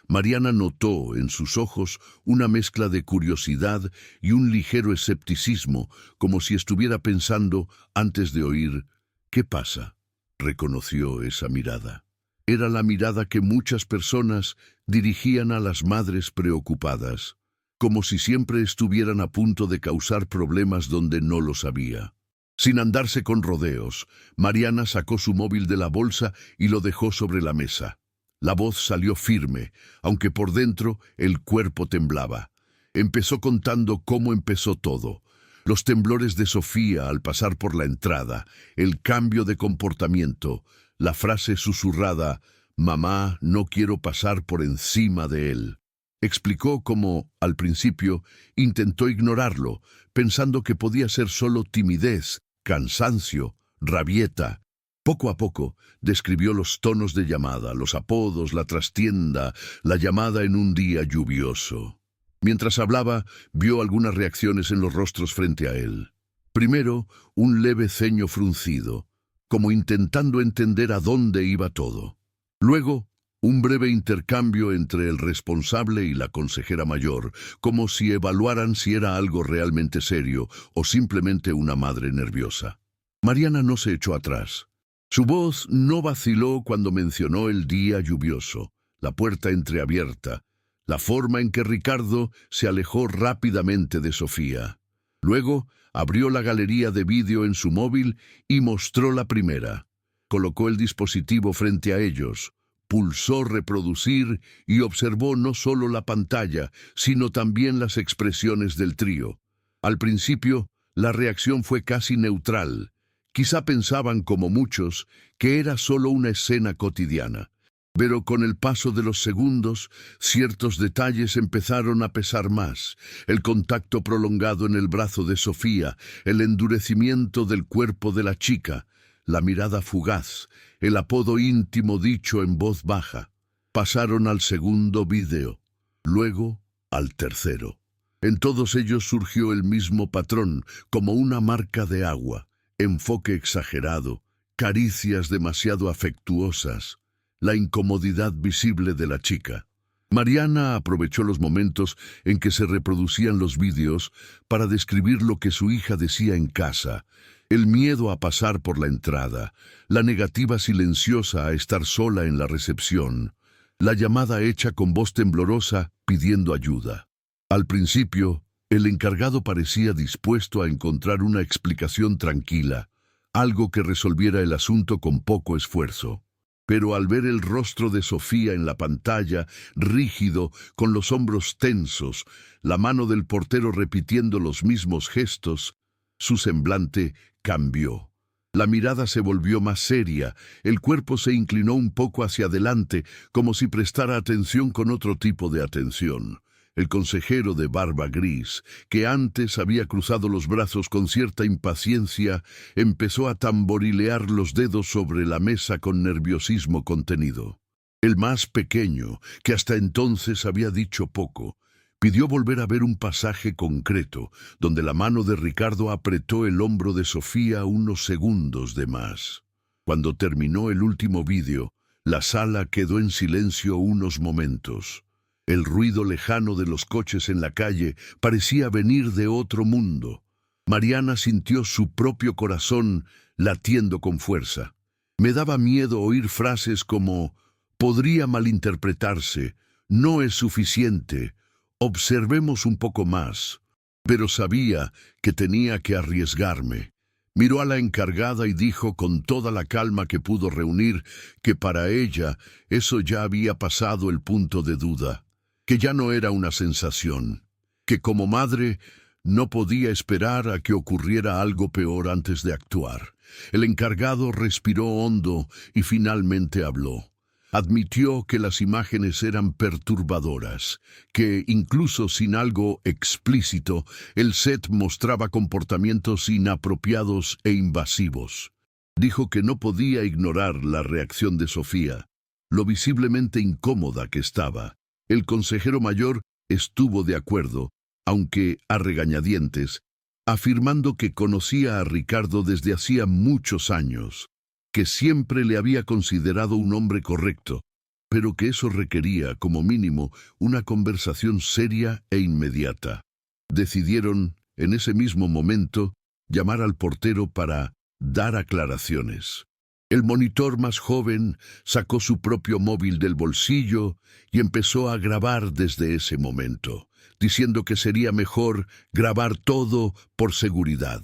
Mariana notó en sus ojos una mezcla de curiosidad y un ligero escepticismo, como si estuviera pensando, antes de oír, «¿Qué pasa?». Reconoció esa mirada. Era la mirada que muchas personas dirigían a las madres preocupadas, como si siempre estuvieran a punto de causar problemas donde no los había. Sin andarse con rodeos, Mariana sacó su móvil de la bolsa y lo dejó sobre la mesa. La voz salió firme, aunque por dentro el cuerpo temblaba. Empezó contando cómo empezó todo. Los temblores de Sofía al pasar por la entrada, el cambio de comportamiento, la frase susurrada, «Mamá, no quiero pasar por encima de él». Explicó cómo, al principio, intentó ignorarlo, pensando que podía ser solo timidez, cansancio, rabieta. Poco a poco, describió los tonos de llamada, los apodos, la trastienda, la llamada en un día lluvioso. Mientras hablaba, vio algunas reacciones en los rostros frente a él. Primero, un leve ceño fruncido, como intentando entender a dónde iba todo. Luego, un breve intercambio entre el responsable y la consejera mayor, como si evaluaran si era algo realmente serio o simplemente una madre nerviosa. Mariana no se echó atrás. Su voz no vaciló cuando mencionó el día lluvioso, la puerta entreabierta, la forma en que Ricardo se alejó rápidamente de Sofía. Luego, abrió la galería de vídeo en su móvil y mostró la primera. Colocó el dispositivo frente a ellos, pulsó reproducir y observó no solo la pantalla, sino también las expresiones del trío. Al principio, la reacción fue casi neutral. Quizá pensaban, como muchos, que era solo una escena cotidiana. Pero con el paso de los segundos, ciertos detalles empezaron a pesar más. El contacto prolongado en el brazo de Sofía, el endurecimiento del cuerpo de la chica, la mirada fugaz, el apodo íntimo dicho en voz baja. Pasaron al segundo vídeo, luego al tercero. En todos ellos surgió el mismo patrón, como una marca de agua, enfoque exagerado, caricias demasiado afectuosas, la incomodidad visible de la chica. Mariana aprovechó los momentos en que se reproducían los vídeos para describir lo que su hija decía en casa, el miedo a pasar por la entrada, la negativa silenciosa a estar sola en la recepción, la llamada hecha con voz temblorosa pidiendo ayuda. Al principio, el encargado parecía dispuesto a encontrar una explicación tranquila, algo que resolviera el asunto con poco esfuerzo. Pero al ver el rostro de Sofía en la pantalla, rígido, con los hombros tensos, la mano del portero repitiendo los mismos gestos, su semblante cambió. La mirada se volvió más seria, el cuerpo se inclinó un poco hacia adelante, como si prestara atención con otro tipo de atención. El consejero de barba gris, que antes había cruzado los brazos con cierta impaciencia, empezó a tamborilear los dedos sobre la mesa con nerviosismo contenido. El más pequeño, que hasta entonces había dicho poco, pidió volver a ver un pasaje concreto, donde la mano de Ricardo apretó el hombro de Sofía unos segundos de más. Cuando terminó el último vídeo, la sala quedó en silencio unos momentos. El ruido lejano de los coches en la calle parecía venir de otro mundo. Mariana sintió su propio corazón latiendo con fuerza. Me daba miedo oír frases como «podría malinterpretarse», «no es suficiente» Observemos un poco más. Pero sabía que tenía que arriesgarme. Miró a la encargada y dijo con toda la calma que pudo reunir que para ella eso ya había pasado el punto de duda, que ya no era una sensación, que como madre no podía esperar a que ocurriera algo peor antes de actuar. El encargado respiró hondo y finalmente habló. Admitió que las imágenes eran perturbadoras, que incluso sin algo explícito, el set mostraba comportamientos inapropiados e invasivos. Dijo que no podía ignorar la reacción de Sofía, lo visiblemente incómoda que estaba. El consejero mayor estuvo de acuerdo, aunque a regañadientes, afirmando que conocía a Ricardo desde hacía muchos años, que siempre le había considerado un hombre correcto, pero que eso requería, como mínimo, una conversación seria e inmediata. Decidieron, en ese mismo momento, llamar al portero para dar aclaraciones. El monitor más joven sacó su propio móvil del bolsillo y empezó a grabar desde ese momento, diciendo que sería mejor grabar todo por seguridad.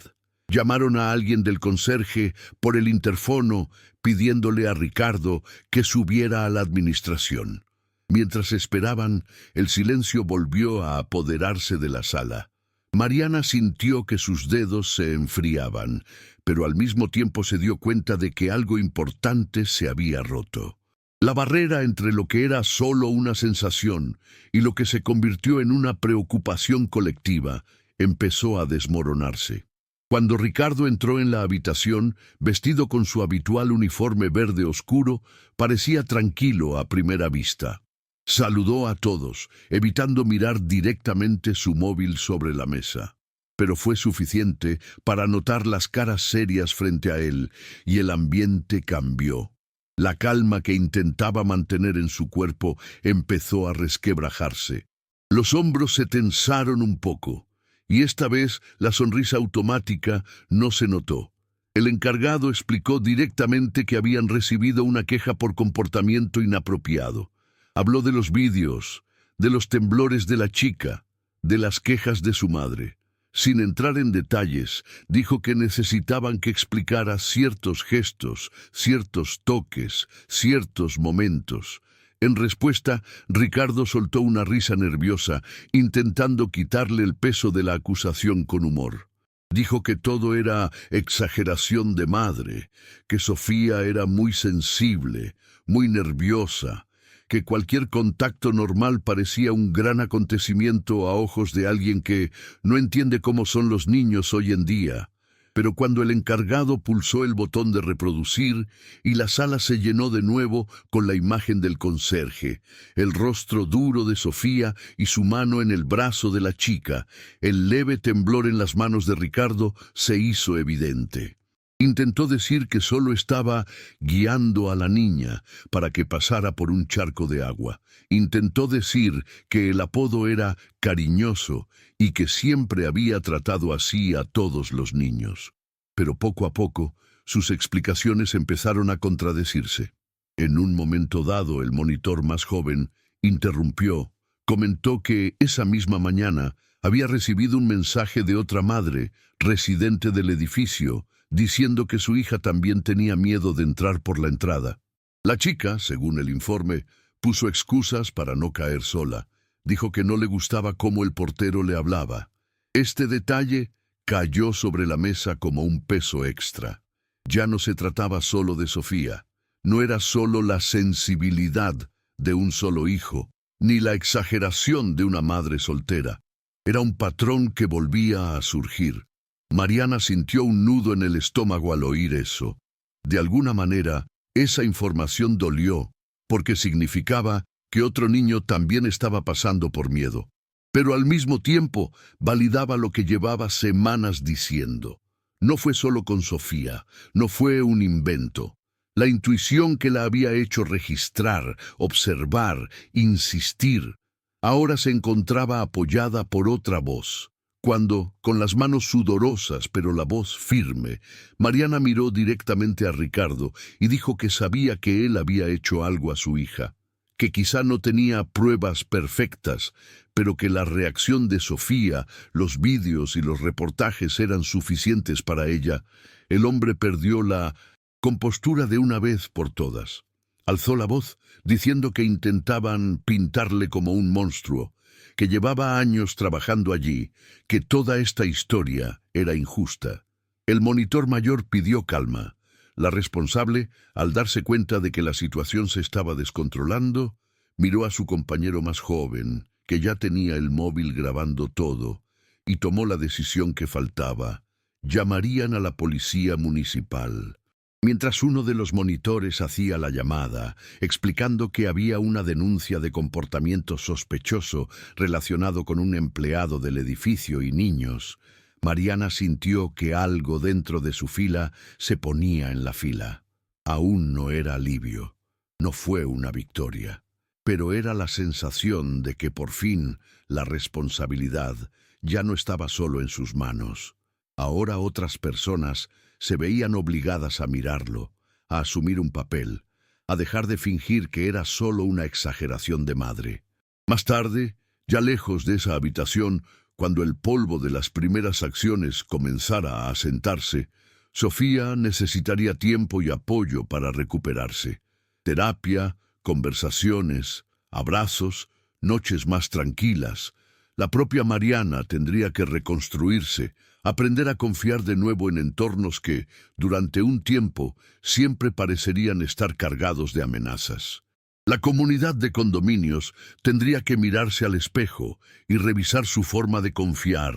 Llamaron a alguien del conserje por el interfono pidiéndole a Ricardo que subiera a la administración. Mientras esperaban, el silencio volvió a apoderarse de la sala. Mariana sintió que sus dedos se enfriaban, pero al mismo tiempo se dio cuenta de que algo importante se había roto. La barrera entre lo que era solo una sensación y lo que se convirtió en una preocupación colectiva empezó a desmoronarse. Cuando Ricardo entró en la habitación, vestido con su habitual uniforme verde oscuro, parecía tranquilo a primera vista. Saludó a todos, evitando mirar directamente su móvil sobre la mesa. Pero fue suficiente para notar las caras serias frente a él, y el ambiente cambió. La calma que intentaba mantener en su cuerpo empezó a resquebrajarse. Los hombros se tensaron un poco. Y esta vez la sonrisa automática no se notó. El encargado explicó directamente que habían recibido una queja por comportamiento inapropiado. Habló de los vídeos, de los temblores de la chica, de las quejas de su madre. Sin entrar en detalles, dijo que necesitaban que explicara ciertos gestos, ciertos toques, ciertos momentos. En respuesta, Ricardo soltó una risa nerviosa, intentando quitarle el peso de la acusación con humor. Dijo que todo era exageración de madre, que Sofía era muy sensible, muy nerviosa, que cualquier contacto normal parecía un gran acontecimiento a ojos de alguien que no entiende cómo son los niños hoy en día. Pero cuando el encargado pulsó el botón de reproducir y la sala se llenó de nuevo con la imagen del conserje, el rostro duro de Sofía y su mano en el brazo de la chica, el leve temblor en las manos de Ricardo se hizo evidente. Intentó decir que solo estaba guiando a la niña para que pasara por un charco de agua. Intentó decir que el apodo era cariñoso y que siempre había tratado así a todos los niños. Pero poco a poco, sus explicaciones empezaron a contradecirse. En un momento dado, el monitor más joven interrumpió. Comentó que esa misma mañana había recibido un mensaje de otra madre, residente del edificio, diciendo que su hija también tenía miedo de entrar por la entrada. La chica, según el informe, puso excusas para no caer sola. Dijo que no le gustaba cómo el portero le hablaba. Este detalle cayó sobre la mesa como un peso extra. Ya no se trataba solo de Sofía. No era solo la sensibilidad de un solo hijo, ni la exageración de una madre soltera. Era un patrón que volvía a surgir. Mariana sintió un nudo en el estómago al oír eso. De alguna manera, esa información dolió, porque significaba que otro niño también estaba pasando por miedo. Pero al mismo tiempo, validaba lo que llevaba semanas diciendo. No fue solo con Sofía, no fue un invento. La intuición que la había hecho registrar, observar, insistir, ahora se encontraba apoyada por otra voz. Cuando, con las manos sudorosas pero la voz firme, Mariana miró directamente a Ricardo y dijo que sabía que él había hecho algo a su hija, que quizá no tenía pruebas perfectas, pero que la reacción de Sofía, los vídeos y los reportajes eran suficientes para ella, el hombre perdió la compostura de una vez por todas. Alzó la voz, diciendo que intentaban pintarle como un monstruo, que llevaba años trabajando allí, que toda esta historia era injusta. El monitor mayor pidió calma. La responsable, al darse cuenta de que la situación se estaba descontrolando, miró a su compañero más joven, que ya tenía el móvil grabando todo, y tomó la decisión que faltaba. Llamarían a la policía municipal. Mientras uno de los monitores hacía la llamada, explicando que había una denuncia de comportamiento sospechoso relacionado con un empleado del edificio y niños, Mariana sintió que algo dentro de su fila se ponía en la fila. Aún no era alivio, no fue una victoria, pero era la sensación de que por fin la responsabilidad ya no estaba solo en sus manos. Ahora otras personas se veían obligadas a mirarlo, a asumir un papel, a dejar de fingir que era solo una exageración de madre. Más tarde, ya lejos de esa habitación, cuando el polvo de las primeras acciones comenzara a asentarse, Sofía necesitaría tiempo y apoyo para recuperarse. Terapia, conversaciones, abrazos, noches más tranquilas. La propia Mariana tendría que reconstruirse, aprender a confiar de nuevo en entornos que, durante un tiempo, siempre parecerían estar cargados de amenazas. La comunidad de condominios tendría que mirarse al espejo y revisar su forma de confiar,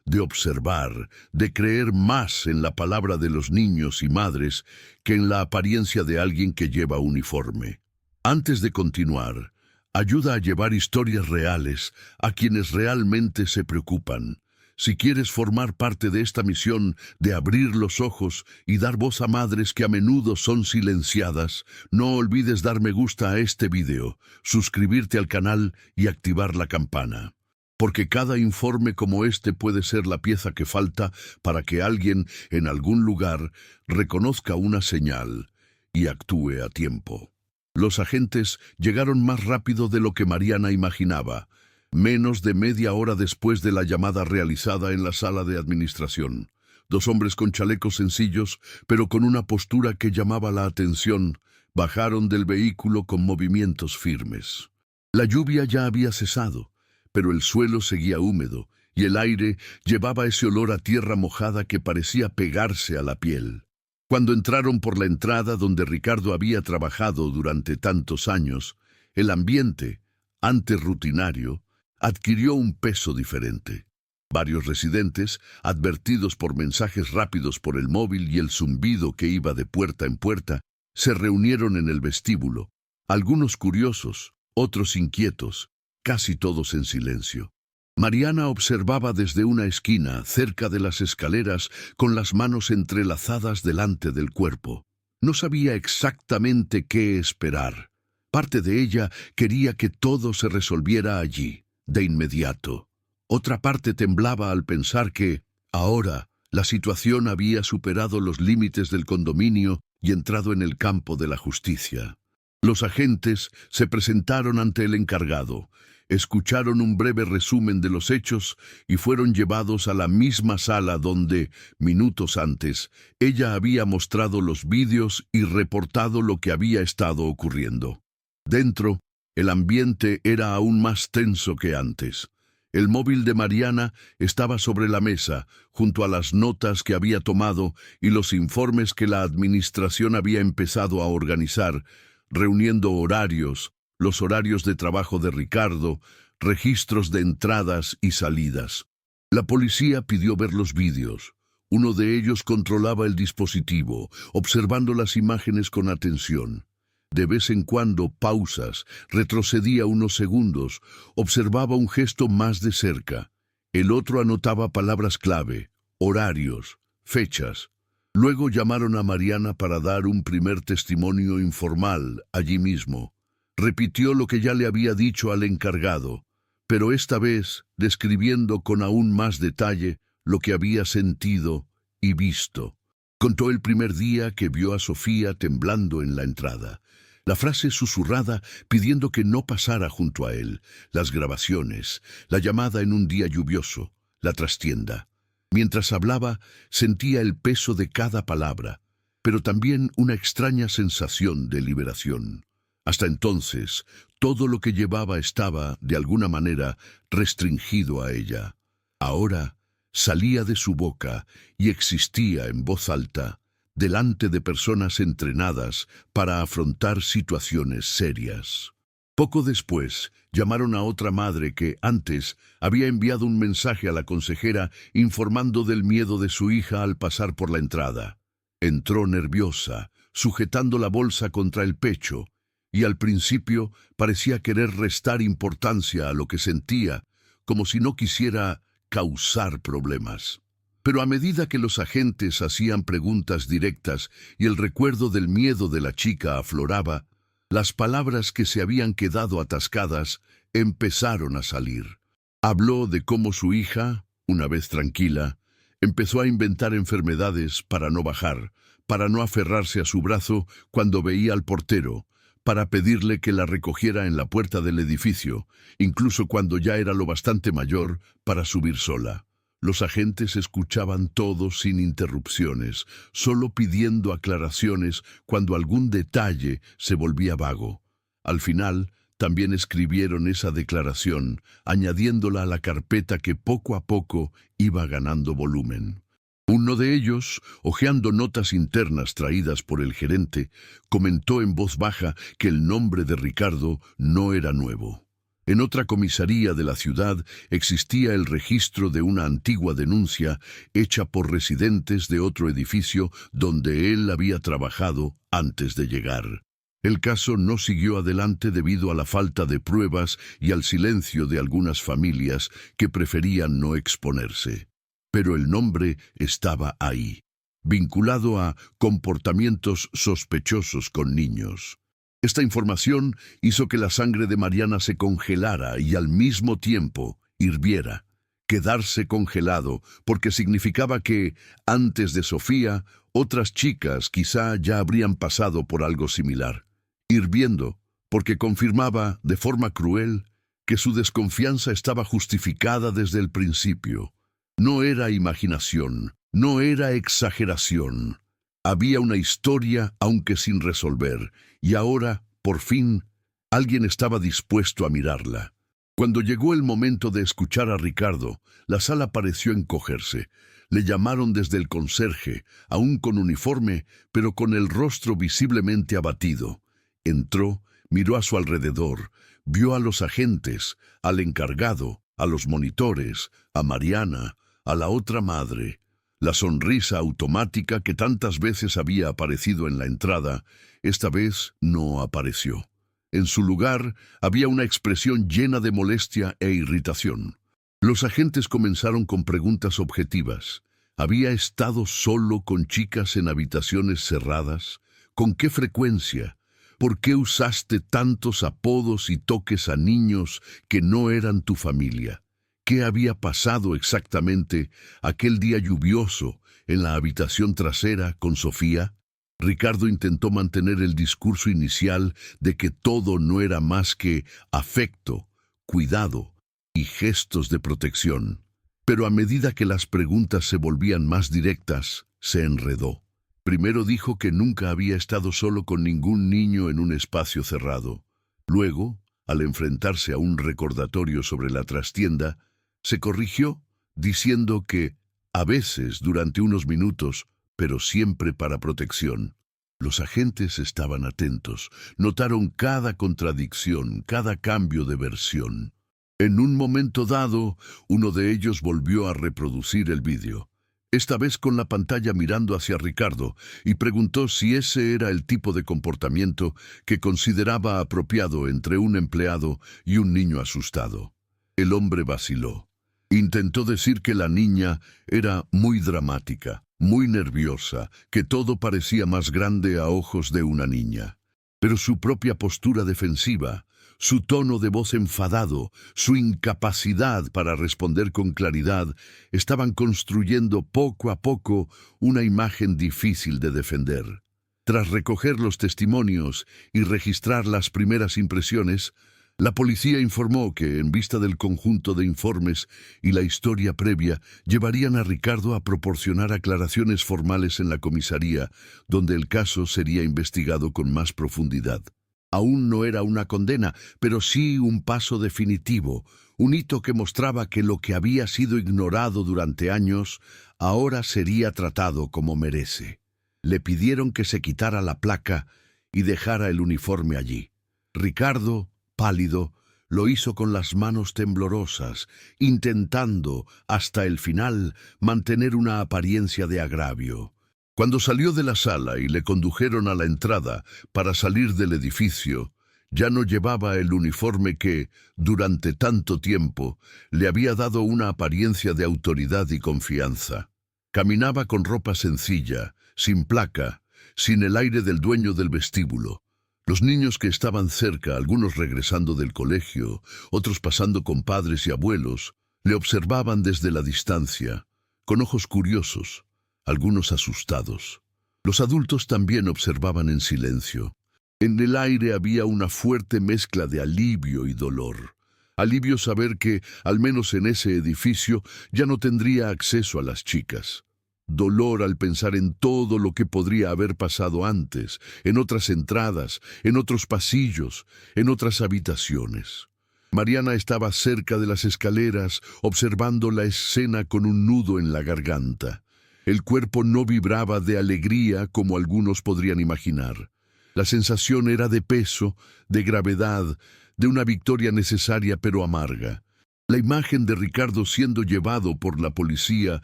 de observar, de creer más en la palabra de los niños y madres que en la apariencia de alguien que lleva uniforme. Antes de continuar, ayuda a llevar historias reales a quienes realmente se preocupan. Si quieres formar parte de esta misión de abrir los ojos y dar voz a madres que a menudo son silenciadas, no olvides dar me gusta a este video, suscribirte al canal y activar la campana. Porque cada informe como este puede ser la pieza que falta para que alguien en algún lugar reconozca una señal y actúe a tiempo. Los agentes llegaron más rápido de lo que Mariana imaginaba. Menos de media hora después de la llamada realizada en la sala de administración. Dos hombres con chalecos sencillos, pero con una postura que llamaba la atención, bajaron del vehículo con movimientos firmes. La lluvia ya había cesado, pero el suelo seguía húmedo, y el aire llevaba ese olor a tierra mojada que parecía pegarse a la piel. Cuando entraron por la entrada donde Ricardo había trabajado durante tantos años, el ambiente, antes rutinario, adquirió un peso diferente. Varios residentes, advertidos por mensajes rápidos por el móvil y el zumbido que iba de puerta en puerta, se reunieron en el vestíbulo, algunos curiosos, otros inquietos, casi todos en silencio. Mariana observaba desde una esquina, cerca de las escaleras, con las manos entrelazadas delante del cuerpo. No sabía exactamente qué esperar. Parte de ella quería que todo se resolviera allí, de inmediato. Otra parte temblaba al pensar que, ahora, la situación había superado los límites del condominio y entrado en el campo de la justicia. Los agentes se presentaron ante el encargado, escucharon un breve resumen de los hechos y fueron llevados a la misma sala donde, minutos antes, ella había mostrado los vídeos y reportado lo que había estado ocurriendo. Dentro, el ambiente era aún más tenso que antes. El móvil de Mariana estaba sobre la mesa, junto a las notas que había tomado y los informes que la administración había empezado a organizar, reuniendo horarios, los horarios de trabajo de Ricardo, registros de entradas y salidas. La policía pidió ver los vídeos. Uno de ellos controlaba el dispositivo, observando las imágenes con atención. De vez en cuando, pausas, retrocedía unos segundos, observaba un gesto más de cerca. El otro anotaba palabras clave, horarios, fechas. Luego llamaron a Mariana para dar un primer testimonio informal, allí mismo. Repitió lo que ya le había dicho al encargado, pero esta vez describiendo con aún más detalle lo que había sentido y visto. Contó el primer día que vio a Sofía temblando en la entrada. La frase susurrada pidiendo que no pasara junto a él, las grabaciones, la llamada en un día lluvioso, la trastienda. Mientras hablaba, sentía el peso de cada palabra, pero también una extraña sensación de liberación. Hasta entonces, todo lo que llevaba estaba, de alguna manera, restringido a ella. Ahora salía de su boca y existía en voz alta, delante de personas entrenadas para afrontar situaciones serias. Poco después, llamaron a otra madre que, antes, había enviado un mensaje a la consejera informando del miedo de su hija al pasar por la entrada. Entró nerviosa, sujetando la bolsa contra el pecho, y al principio parecía querer restar importancia a lo que sentía, como si no quisiera causar problemas. Pero a medida que los agentes hacían preguntas directas y el recuerdo del miedo de la chica afloraba, las palabras que se habían quedado atascadas empezaron a salir. Habló de cómo su hija, una vez tranquila, empezó a inventar enfermedades para no bajar, para no aferrarse a su brazo cuando veía al portero, para pedirle que la recogiera en la puerta del edificio, incluso cuando ya era lo bastante mayor para subir sola. Los agentes escuchaban todo sin interrupciones, solo pidiendo aclaraciones cuando algún detalle se volvía vago. Al final, también escribieron esa declaración, añadiéndola a la carpeta que poco a poco iba ganando volumen. Uno de ellos, hojeando notas internas traídas por el gerente, comentó en voz baja que el nombre de Ricardo no era nuevo. En otra comisaría de la ciudad existía el registro de una antigua denuncia hecha por residentes de otro edificio donde él había trabajado antes de llegar. El caso no siguió adelante debido a la falta de pruebas y al silencio de algunas familias que preferían no exponerse. Pero el nombre estaba ahí, vinculado a comportamientos sospechosos con niños. Esta información hizo que la sangre de Mariana se congelara y al mismo tiempo hirviera. Quedarse congelado porque significaba que, antes de Sofía, otras chicas quizá ya habrían pasado por algo similar. Hirviendo porque confirmaba, de forma cruel, que su desconfianza estaba justificada desde el principio. No era imaginación, no era exageración. Había una historia, aunque sin resolver, y ahora, por fin, alguien estaba dispuesto a mirarla. Cuando llegó el momento de escuchar a Ricardo, la sala pareció encogerse. Le llamaron desde el conserje, aún con uniforme, pero con el rostro visiblemente abatido. Entró, miró a su alrededor, vio a los agentes, al encargado, a los monitores, a Mariana, a la otra madre. La sonrisa automática que tantas veces había aparecido en la entrada, esta vez no apareció. En su lugar había una expresión llena de molestia e irritación. Los agentes comenzaron con preguntas objetivas. ¿Había estado solo con chicas en habitaciones cerradas? ¿Con qué frecuencia? ¿Por qué usaste tantos apodos y toques a niños que no eran tu familia? ¿Qué había pasado exactamente aquel día lluvioso en la habitación trasera con Sofía? Ricardo intentó mantener el discurso inicial de que todo no era más que afecto, cuidado y gestos de protección. Pero a medida que las preguntas se volvían más directas, se enredó. Primero dijo que nunca había estado solo con ningún niño en un espacio cerrado. Luego, al enfrentarse a un recordatorio sobre la trastienda, se corrigió, diciendo que, a veces durante unos minutos, pero siempre para protección. Los agentes estaban atentos, notaron cada contradicción, cada cambio de versión. En un momento dado, uno de ellos volvió a reproducir el vídeo, esta vez con la pantalla mirando hacia Ricardo, y preguntó si ese era el tipo de comportamiento que consideraba apropiado entre un empleado y un niño asustado. El hombre vaciló. Intentó decir que la niña era muy dramática, muy nerviosa, que todo parecía más grande a ojos de una niña. Pero su propia postura defensiva, su tono de voz enfadado, su incapacidad para responder con claridad, estaban construyendo poco a poco una imagen difícil de defender. Tras recoger los testimonios y registrar las primeras impresiones, la policía informó que, en vista del conjunto de informes y la historia previa, llevarían a Ricardo a proporcionar aclaraciones formales en la comisaría, donde el caso sería investigado con más profundidad. Aún no era una condena, pero sí un paso definitivo, un hito que mostraba que lo que había sido ignorado durante años, ahora sería tratado como merece. Le pidieron que se quitara la placa y dejara el uniforme allí. Ricardo, pálido, lo hizo con las manos temblorosas, intentando, hasta el final, mantener una apariencia de agravio. Cuando salió de la sala y le condujeron a la entrada para salir del edificio, ya no llevaba el uniforme que, durante tanto tiempo, le había dado una apariencia de autoridad y confianza. Caminaba con ropa sencilla, sin placa, sin el aire del dueño del vestíbulo. Los niños que estaban cerca, algunos regresando del colegio, otros pasando con padres y abuelos, le observaban desde la distancia, con ojos curiosos, algunos asustados. Los adultos también observaban en silencio. En el aire había una fuerte mezcla de alivio y dolor. Alivio saber que, al menos en ese edificio, ya no tendría acceso a las chicas. Dolor al pensar en todo lo que podría haber pasado antes, en otras entradas, en otros pasillos, en otras habitaciones. Mariana estaba cerca de las escaleras, observando la escena con un nudo en la garganta. El cuerpo no vibraba de alegría como algunos podrían imaginar. La sensación era de peso, de gravedad, de una victoria necesaria pero amarga. La imagen de Ricardo siendo llevado por la policía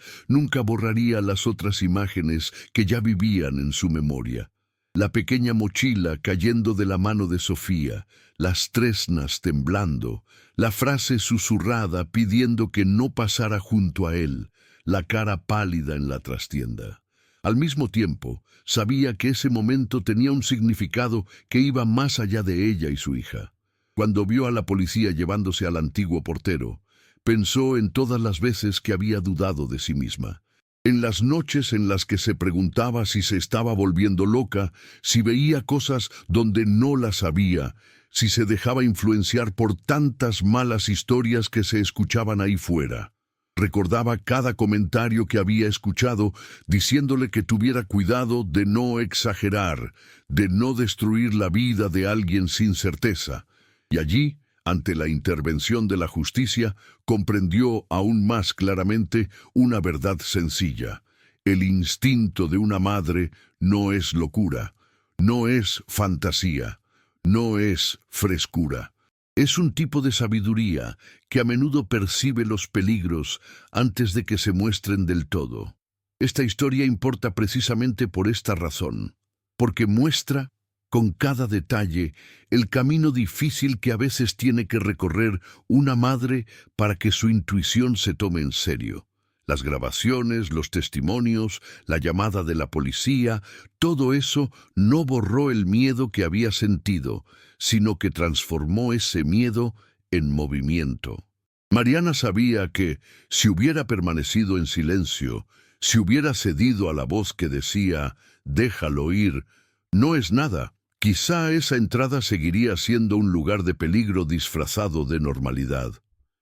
nunca borraría las otras imágenes que ya vivían en su memoria. La pequeña mochila cayendo de la mano de Sofía, las tresnas temblando, la frase susurrada pidiendo que no pasara junto a él, la cara pálida en la trastienda. Al mismo tiempo, sabía que ese momento tenía un significado que iba más allá de ella y su hija. Cuando vio a la policía llevándose al antiguo portero, pensó en todas las veces que había dudado de sí misma. En las noches en las que se preguntaba si se estaba volviendo loca, si veía cosas donde no las había, si se dejaba influenciar por tantas malas historias que se escuchaban ahí fuera. Recordaba cada comentario que había escuchado, diciéndole que tuviera cuidado de no exagerar, de no destruir la vida de alguien sin certeza. Y allí, ante la intervención de la justicia, comprendió aún más claramente una verdad sencilla. El instinto de una madre no es locura, no es fantasía, no es frescura. Es un tipo de sabiduría que a menudo percibe los peligros antes de que se muestren del todo. Esta historia importa precisamente por esta razón, porque muestra con cada detalle el camino difícil que a veces tiene que recorrer una madre para que su intuición se tome en serio. Las grabaciones, los testimonios, la llamada de la policía, todo eso no borró el miedo que había sentido, sino que transformó ese miedo en movimiento. Mariana sabía que, si hubiera permanecido en silencio, si hubiera cedido a la voz que decía, «déjalo ir», no es nada. Quizá esa entrada seguiría siendo un lugar de peligro disfrazado de normalidad.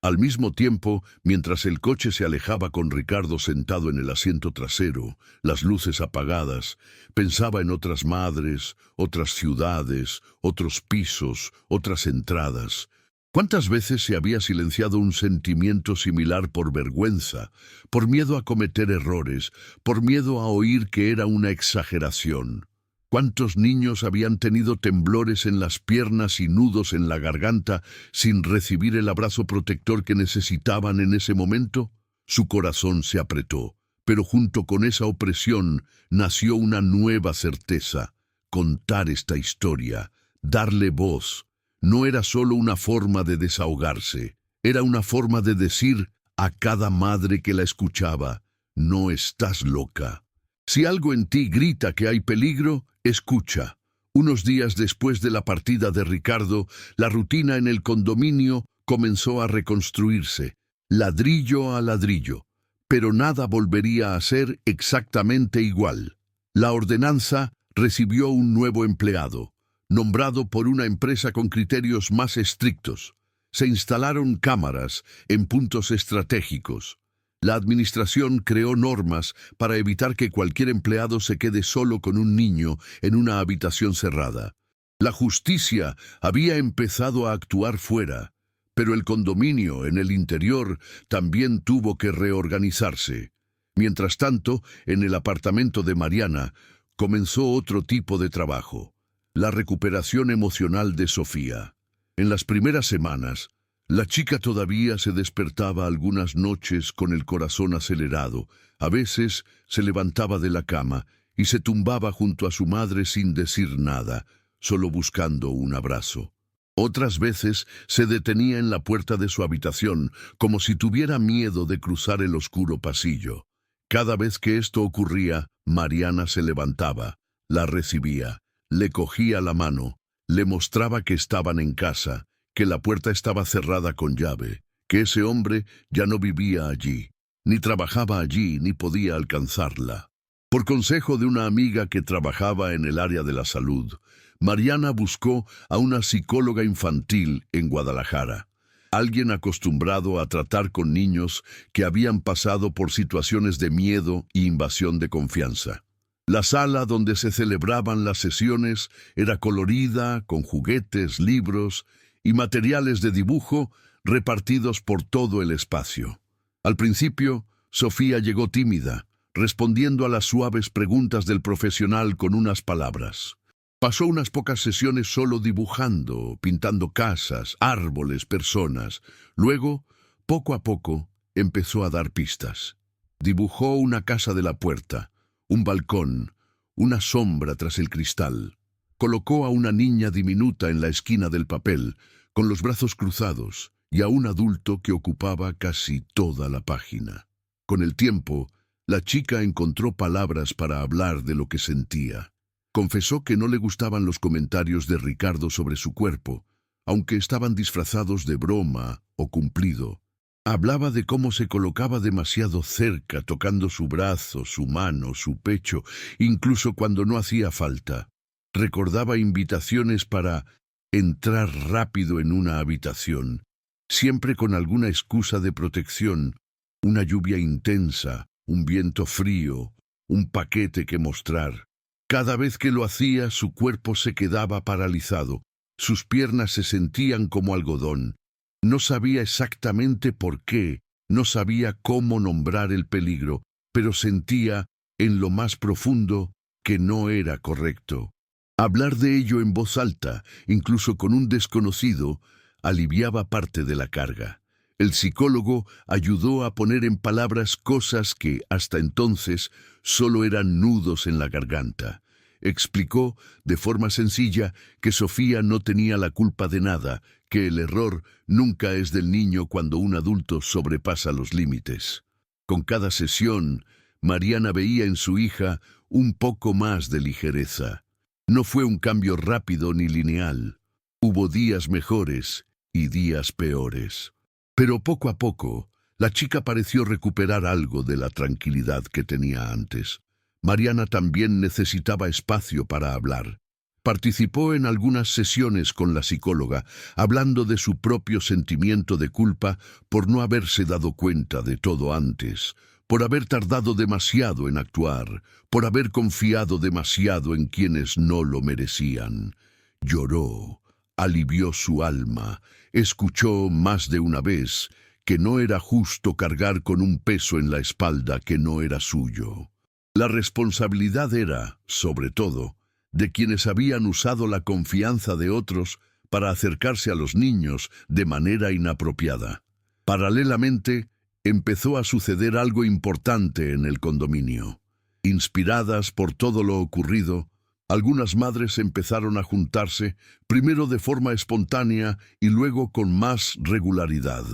Al mismo tiempo, mientras el coche se alejaba con Ricardo sentado en el asiento trasero, las luces apagadas, pensaba en otras madres, otras ciudades, otros pisos, otras entradas. ¿Cuántas veces se había silenciado un sentimiento similar por vergüenza, por miedo a cometer errores, por miedo a oír que era una exageración? ¿Cuántos niños habían tenido temblores en las piernas y nudos en la garganta sin recibir el abrazo protector que necesitaban en ese momento? Su corazón se apretó, pero junto con esa opresión nació una nueva certeza. Contar esta historia, darle voz, no era solo una forma de desahogarse, era una forma de decir a cada madre que la escuchaba, no estás loca. Si algo en ti grita que hay peligro, escucha. Unos días después de la partida de Ricardo, la rutina en el condominio comenzó a reconstruirse, ladrillo a ladrillo, pero nada volvería a ser exactamente igual. La ordenanza recibió un nuevo empleado, nombrado por una empresa con criterios más estrictos. Se instalaron cámaras en puntos estratégicos. La administración creó normas para evitar que cualquier empleado se quede solo con un niño en una habitación cerrada. La justicia había empezado a actuar fuera, pero el condominio en el interior también tuvo que reorganizarse. Mientras tanto, en el apartamento de Mariana, comenzó otro tipo de trabajo: la recuperación emocional de Sofía. En las primeras semanas, la chica todavía se despertaba algunas noches con el corazón acelerado. A veces se levantaba de la cama y se tumbaba junto a su madre sin decir nada, solo buscando un abrazo. Otras veces se detenía en la puerta de su habitación, como si tuviera miedo de cruzar el oscuro pasillo. Cada vez que esto ocurría, Mariana se levantaba, la recibía, le cogía la mano, le mostraba que estaban en casa, que la puerta estaba cerrada con llave, que ese hombre ya no vivía allí, ni trabajaba allí, ni podía alcanzarla. Por consejo de una amiga que trabajaba en el área de la salud, Mariana buscó a una psicóloga infantil en Guadalajara, alguien acostumbrado a tratar con niños que habían pasado por situaciones de miedo e invasión de confianza. La sala donde se celebraban las sesiones era colorida, con juguetes, libros y materiales de dibujo repartidos por todo el espacio. Al principio, Sofía llegó tímida, respondiendo a las suaves preguntas del profesional con unas palabras. Pasó unas pocas sesiones solo dibujando, pintando casas, árboles, personas. Luego, poco a poco, empezó a dar pistas. Dibujó una casa de la puerta, un balcón, una sombra tras el cristal. Colocó a una niña diminuta en la esquina del papel, con los brazos cruzados, y a un adulto que ocupaba casi toda la página. Con el tiempo, la chica encontró palabras para hablar de lo que sentía. Confesó que no le gustaban los comentarios de Ricardo sobre su cuerpo, aunque estaban disfrazados de broma o cumplido. Hablaba de cómo se colocaba demasiado cerca, tocando su brazo, su mano, su pecho, incluso cuando no hacía falta. Recordaba invitaciones para entrar rápido en una habitación, siempre con alguna excusa de protección: una lluvia intensa, un viento frío, un paquete que mostrar. Cada vez que lo hacía, su cuerpo se quedaba paralizado, sus piernas se sentían como algodón. No sabía exactamente por qué, no sabía cómo nombrar el peligro, pero sentía, en lo más profundo, que no era correcto. Hablar de ello en voz alta, incluso con un desconocido, aliviaba parte de la carga. El psicólogo ayudó a poner en palabras cosas que, hasta entonces, solo eran nudos en la garganta. Explicó, de forma sencilla, que Sofía no tenía la culpa de nada, que el error nunca es del niño cuando un adulto sobrepasa los límites. Con cada sesión, Mariana veía en su hija un poco más de ligereza. No fue un cambio rápido ni lineal. Hubo días mejores y días peores. Pero poco a poco, la chica pareció recuperar algo de la tranquilidad que tenía antes. Mariana también necesitaba espacio para hablar. Participó en algunas sesiones con la psicóloga, hablando de su propio sentimiento de culpa por no haberse dado cuenta de todo antes, por haber tardado demasiado en actuar, por haber confiado demasiado en quienes no lo merecían. Lloró, alivió su alma, escuchó más de una vez que no era justo cargar con un peso en la espalda que no era suyo. La responsabilidad era, sobre todo, de quienes habían usado la confianza de otros para acercarse a los niños de manera inapropiada. Paralelamente, empezó a suceder algo importante en el condominio. Inspiradas por todo lo ocurrido, algunas madres empezaron a juntarse, primero de forma espontánea y luego con más regularidad.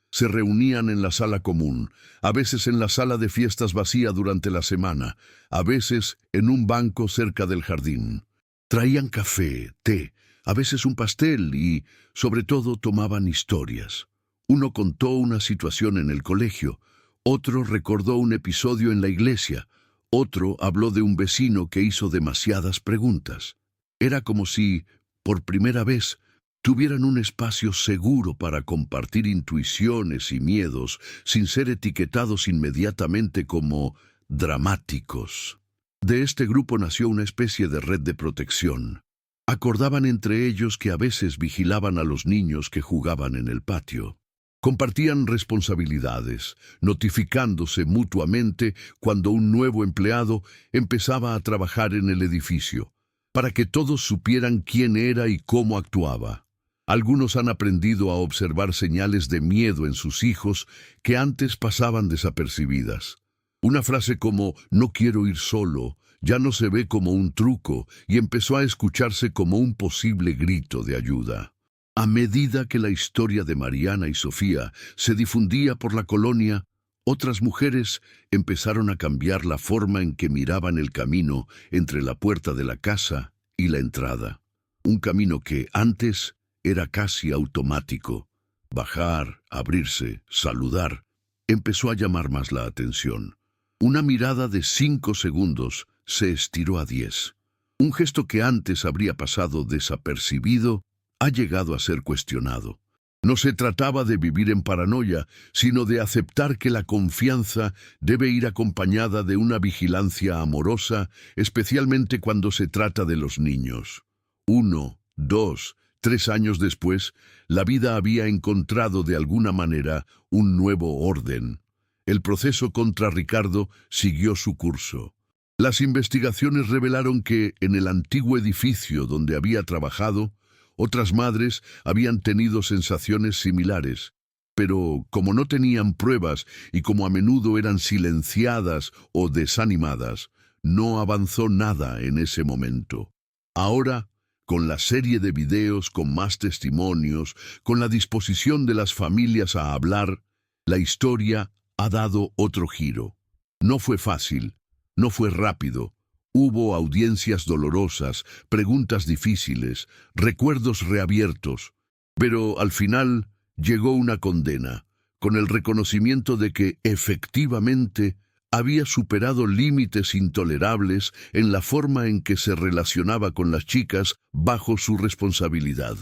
Se reunían en la sala común, a veces en la sala de fiestas vacía durante la semana, a veces en un banco cerca del jardín. Traían café, té, a veces un pastel y, sobre todo, tomaban historias. Uno contó una situación en el colegio, otro recordó un episodio en la iglesia, Otro habló de un vecino que hizo demasiadas preguntas. Era como si, por primera vez, tuvieran un espacio seguro para compartir intuiciones y miedos sin ser etiquetados inmediatamente como dramáticos. De este grupo nació una especie de red de protección. Acordaban entre ellos que a veces vigilaban a los niños que jugaban en el patio. Compartían responsabilidades, notificándose mutuamente cuando un nuevo empleado empezaba a trabajar en el edificio, para que todos supieran quién era y cómo actuaba. Algunos han aprendido a observar señales de miedo en sus hijos que antes pasaban desapercibidas. Una frase como "no quiero ir solo" ya no se ve como un truco y empezó a escucharse como un posible grito de ayuda. A medida que la historia de Mariana y Sofía se difundía por la colonia, otras mujeres empezaron a cambiar la forma en que miraban el camino entre la puerta de la casa y la entrada. Un camino que antes era casi automático. Bajar, abrirse, saludar, empezó a llamar más la atención. Una mirada de 5 segundos se estiró a 10. Un gesto que antes habría pasado desapercibido ha llegado a ser cuestionado. No se trataba de vivir en paranoia, sino de aceptar que la confianza debe ir acompañada de una vigilancia amorosa, especialmente cuando se trata de los niños. 1, 2, 3 años después, la vida había encontrado de alguna manera un nuevo orden. El proceso contra Ricardo siguió su curso. Las investigaciones revelaron que, en el antiguo edificio donde había trabajado, otras madres habían tenido sensaciones similares, pero como no tenían pruebas y como a menudo eran silenciadas o desanimadas, no avanzó nada en ese momento. Ahora, con la serie de videos con más testimonios, con la disposición de las familias a hablar, la historia ha dado otro giro. No fue fácil, no fue rápido. Hubo audiencias dolorosas, preguntas difíciles, recuerdos reabiertos, pero al final llegó una condena, con el reconocimiento de que efectivamente había superado límites intolerables en la forma en que se relacionaba con las chicas bajo su responsabilidad.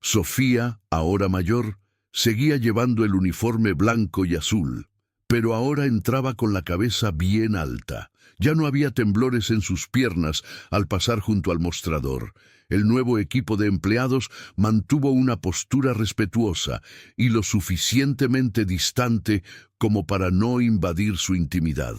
Sofía, ahora mayor, seguía llevando el uniforme blanco y azul, pero ahora entraba con la cabeza bien alta. Ya no había temblores en sus piernas al pasar junto al mostrador. El nuevo equipo de empleados mantuvo una postura respetuosa y lo suficientemente distante como para no invadir su intimidad.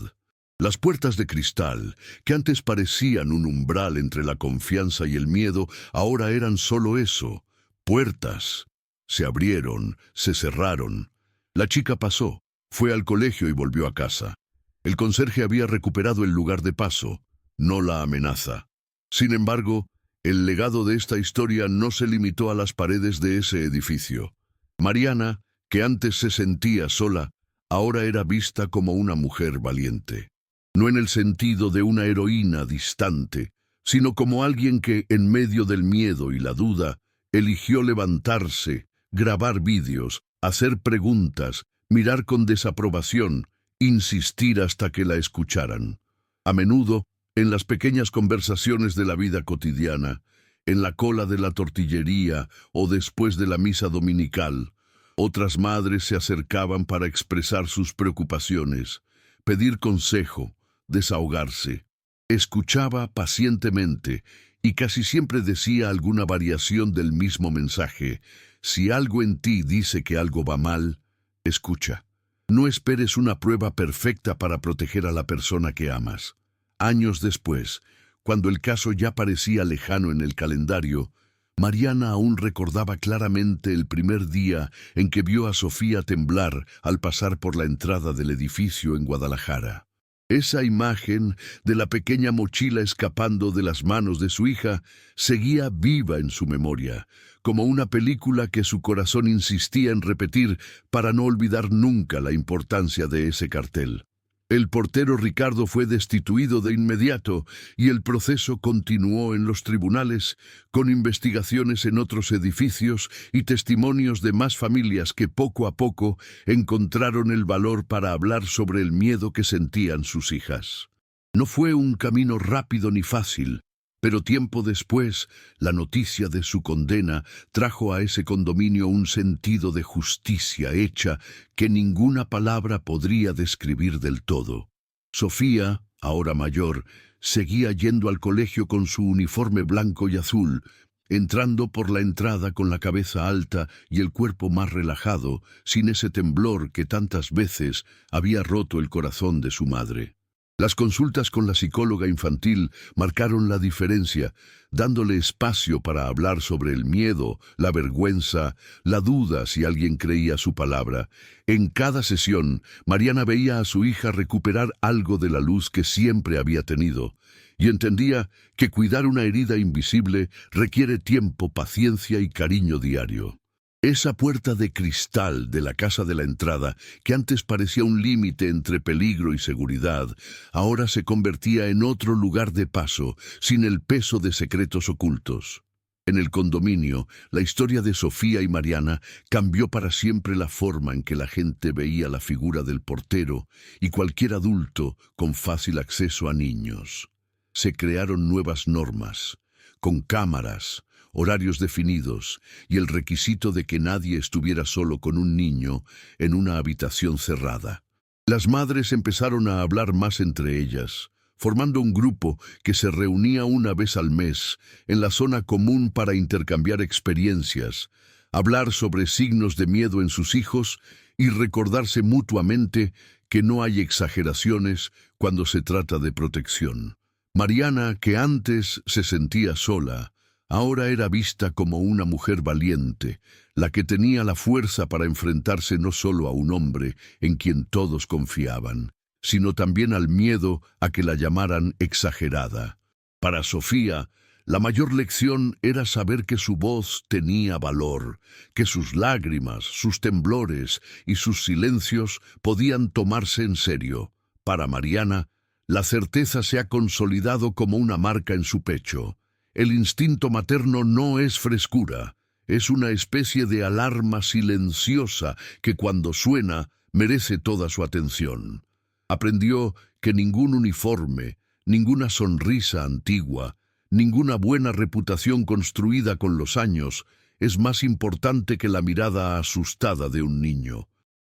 Las puertas de cristal, que antes parecían un umbral entre la confianza y el miedo, ahora eran solo eso, puertas. Se abrieron, se cerraron. La chica pasó, fue al colegio y volvió a casa. El conserje había recuperado el lugar de paso, no la amenaza. Sin embargo, el legado de esta historia no se limitó a las paredes de ese edificio. Mariana, que antes se sentía sola, ahora era vista como una mujer valiente. No en el sentido de una heroína distante, sino como alguien que, en medio del miedo y la duda, eligió levantarse, grabar vídeos, hacer preguntas, mirar con desaprobación, insistir hasta que la escucharan. A menudo, en las pequeñas conversaciones de la vida cotidiana, en la cola de la tortillería o después de la misa dominical, otras madres se acercaban para expresar sus preocupaciones, pedir consejo, desahogarse. Escuchaba pacientemente y casi siempre decía alguna variación del mismo mensaje. Si algo en ti dice que algo va mal, escucha. No esperes una prueba perfecta para proteger a la persona que amas. Años después, cuando el caso ya parecía lejano en el calendario, Mariana aún recordaba claramente el primer día en que vio a Sofía temblar al pasar por la entrada del edificio en Guadalajara. Esa imagen de la pequeña mochila escapando de las manos de su hija seguía viva en su memoria, como una película que su corazón insistía en repetir para no olvidar nunca la importancia de ese cartel. El portero Ricardo fue destituido de inmediato y el proceso continuó en los tribunales, con investigaciones en otros edificios y testimonios de más familias que poco a poco encontraron el valor para hablar sobre el miedo que sentían sus hijas. No fue un camino rápido ni fácil, pero tiempo después, la noticia de su condena trajo a ese condominio un sentido de justicia hecha que ninguna palabra podría describir del todo. Sofía, ahora mayor, seguía yendo al colegio con su uniforme blanco y azul, entrando por la entrada con la cabeza alta y el cuerpo más relajado, sin ese temblor que tantas veces había roto el corazón de su madre. Las consultas con la psicóloga infantil marcaron la diferencia, dándole espacio para hablar sobre el miedo, la vergüenza, la duda si alguien creía su palabra. En cada sesión, Mariana veía a su hija recuperar algo de la luz que siempre había tenido, y entendía que cuidar una herida invisible requiere tiempo, paciencia y cariño diario. Esa puerta de cristal de la casa de la entrada, que antes parecía un límite entre peligro y seguridad, ahora se convertía en otro lugar de paso, sin el peso de secretos ocultos. En el condominio, la historia de Sofía y Mariana cambió para siempre la forma en que la gente veía la figura del portero y cualquier adulto con fácil acceso a niños. Se crearon nuevas normas, con cámaras, horarios definidos y el requisito de que nadie estuviera solo con un niño en una habitación cerrada. Las madres empezaron a hablar más entre ellas, formando un grupo que se reunía una vez al mes en la zona común para intercambiar experiencias, hablar sobre signos de miedo en sus hijos y recordarse mutuamente que no hay exageraciones cuando se trata de protección. Mariana, que antes se sentía sola, ahora era vista como una mujer valiente, la que tenía la fuerza para enfrentarse no solo a un hombre en quien todos confiaban, sino también al miedo a que la llamaran exagerada. Para Sofía, la mayor lección era saber que su voz tenía valor, que sus lágrimas, sus temblores y sus silencios podían tomarse en serio. Para Mariana, la certeza se ha consolidado como una marca en su pecho. El instinto materno no es frescura, es una especie de alarma silenciosa que cuando suena merece toda su atención. Aprendió que ningún uniforme, ninguna sonrisa antigua, ninguna buena reputación construida con los años es más importante que la mirada asustada de un niño.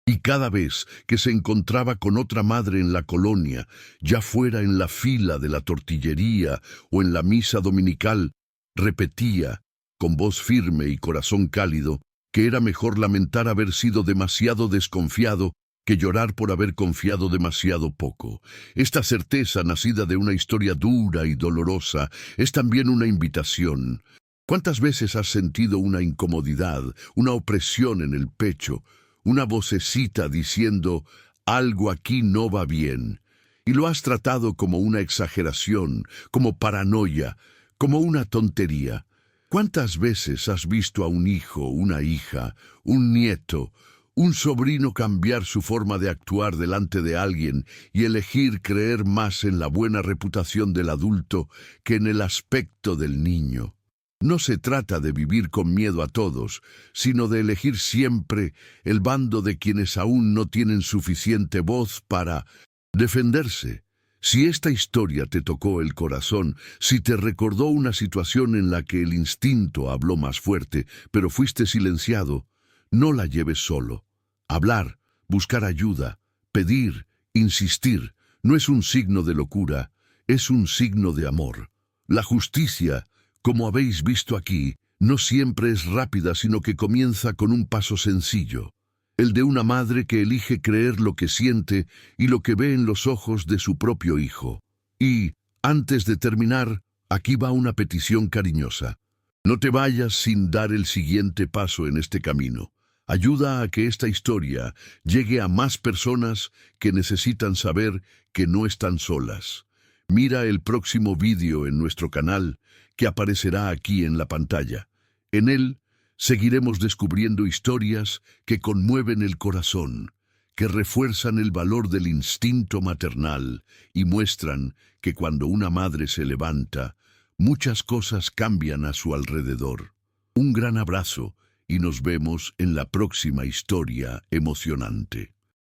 Y cada vez que se encontraba con otra madre en la colonia, ya fuera en la fila de la tortillería o en la misa dominical, repetía, con voz firme y corazón cálido, que era mejor lamentar haber sido demasiado desconfiado que llorar por haber confiado demasiado poco. Esta certeza, nacida de una historia dura y dolorosa, es también una invitación. ¿Cuántas veces has sentido una incomodidad, una opresión en el pecho, una vocecita diciendo, algo aquí no va bien, y lo has tratado como una exageración, como paranoia, como una tontería? ¿Cuántas veces has visto a un hijo, una hija, un nieto, un sobrino cambiar su forma de actuar delante de alguien y elegir creer más en la buena reputación del adulto que en el aspecto del niño? No se trata de vivir con miedo a todos, sino de elegir siempre el bando de quienes aún no tienen suficiente voz para defenderse. Si esta historia te tocó el corazón, si te recordó una situación en la que el instinto habló más fuerte, pero fuiste silenciado, no la lleves solo. Hablar, buscar ayuda, pedir, insistir, no es un signo de locura, es un signo de amor. La justicia, como habéis visto aquí, no siempre es rápida, sino que comienza con un paso sencillo, el de una madre que elige creer lo que siente y lo que ve en los ojos de su propio hijo. Y, antes de terminar, aquí va una petición cariñosa. No te vayas sin dar el siguiente paso en este camino. Ayuda a que esta historia llegue a más personas que necesitan saber que no están solas. Mira el próximo vídeo en nuestro canal, que aparecerá aquí en la pantalla. En él seguiremos descubriendo historias que conmueven el corazón, que refuerzan el valor del instinto maternal y muestran que cuando una madre se levanta, muchas cosas cambian a su alrededor. Un gran abrazo y nos vemos en la próxima historia emocionante.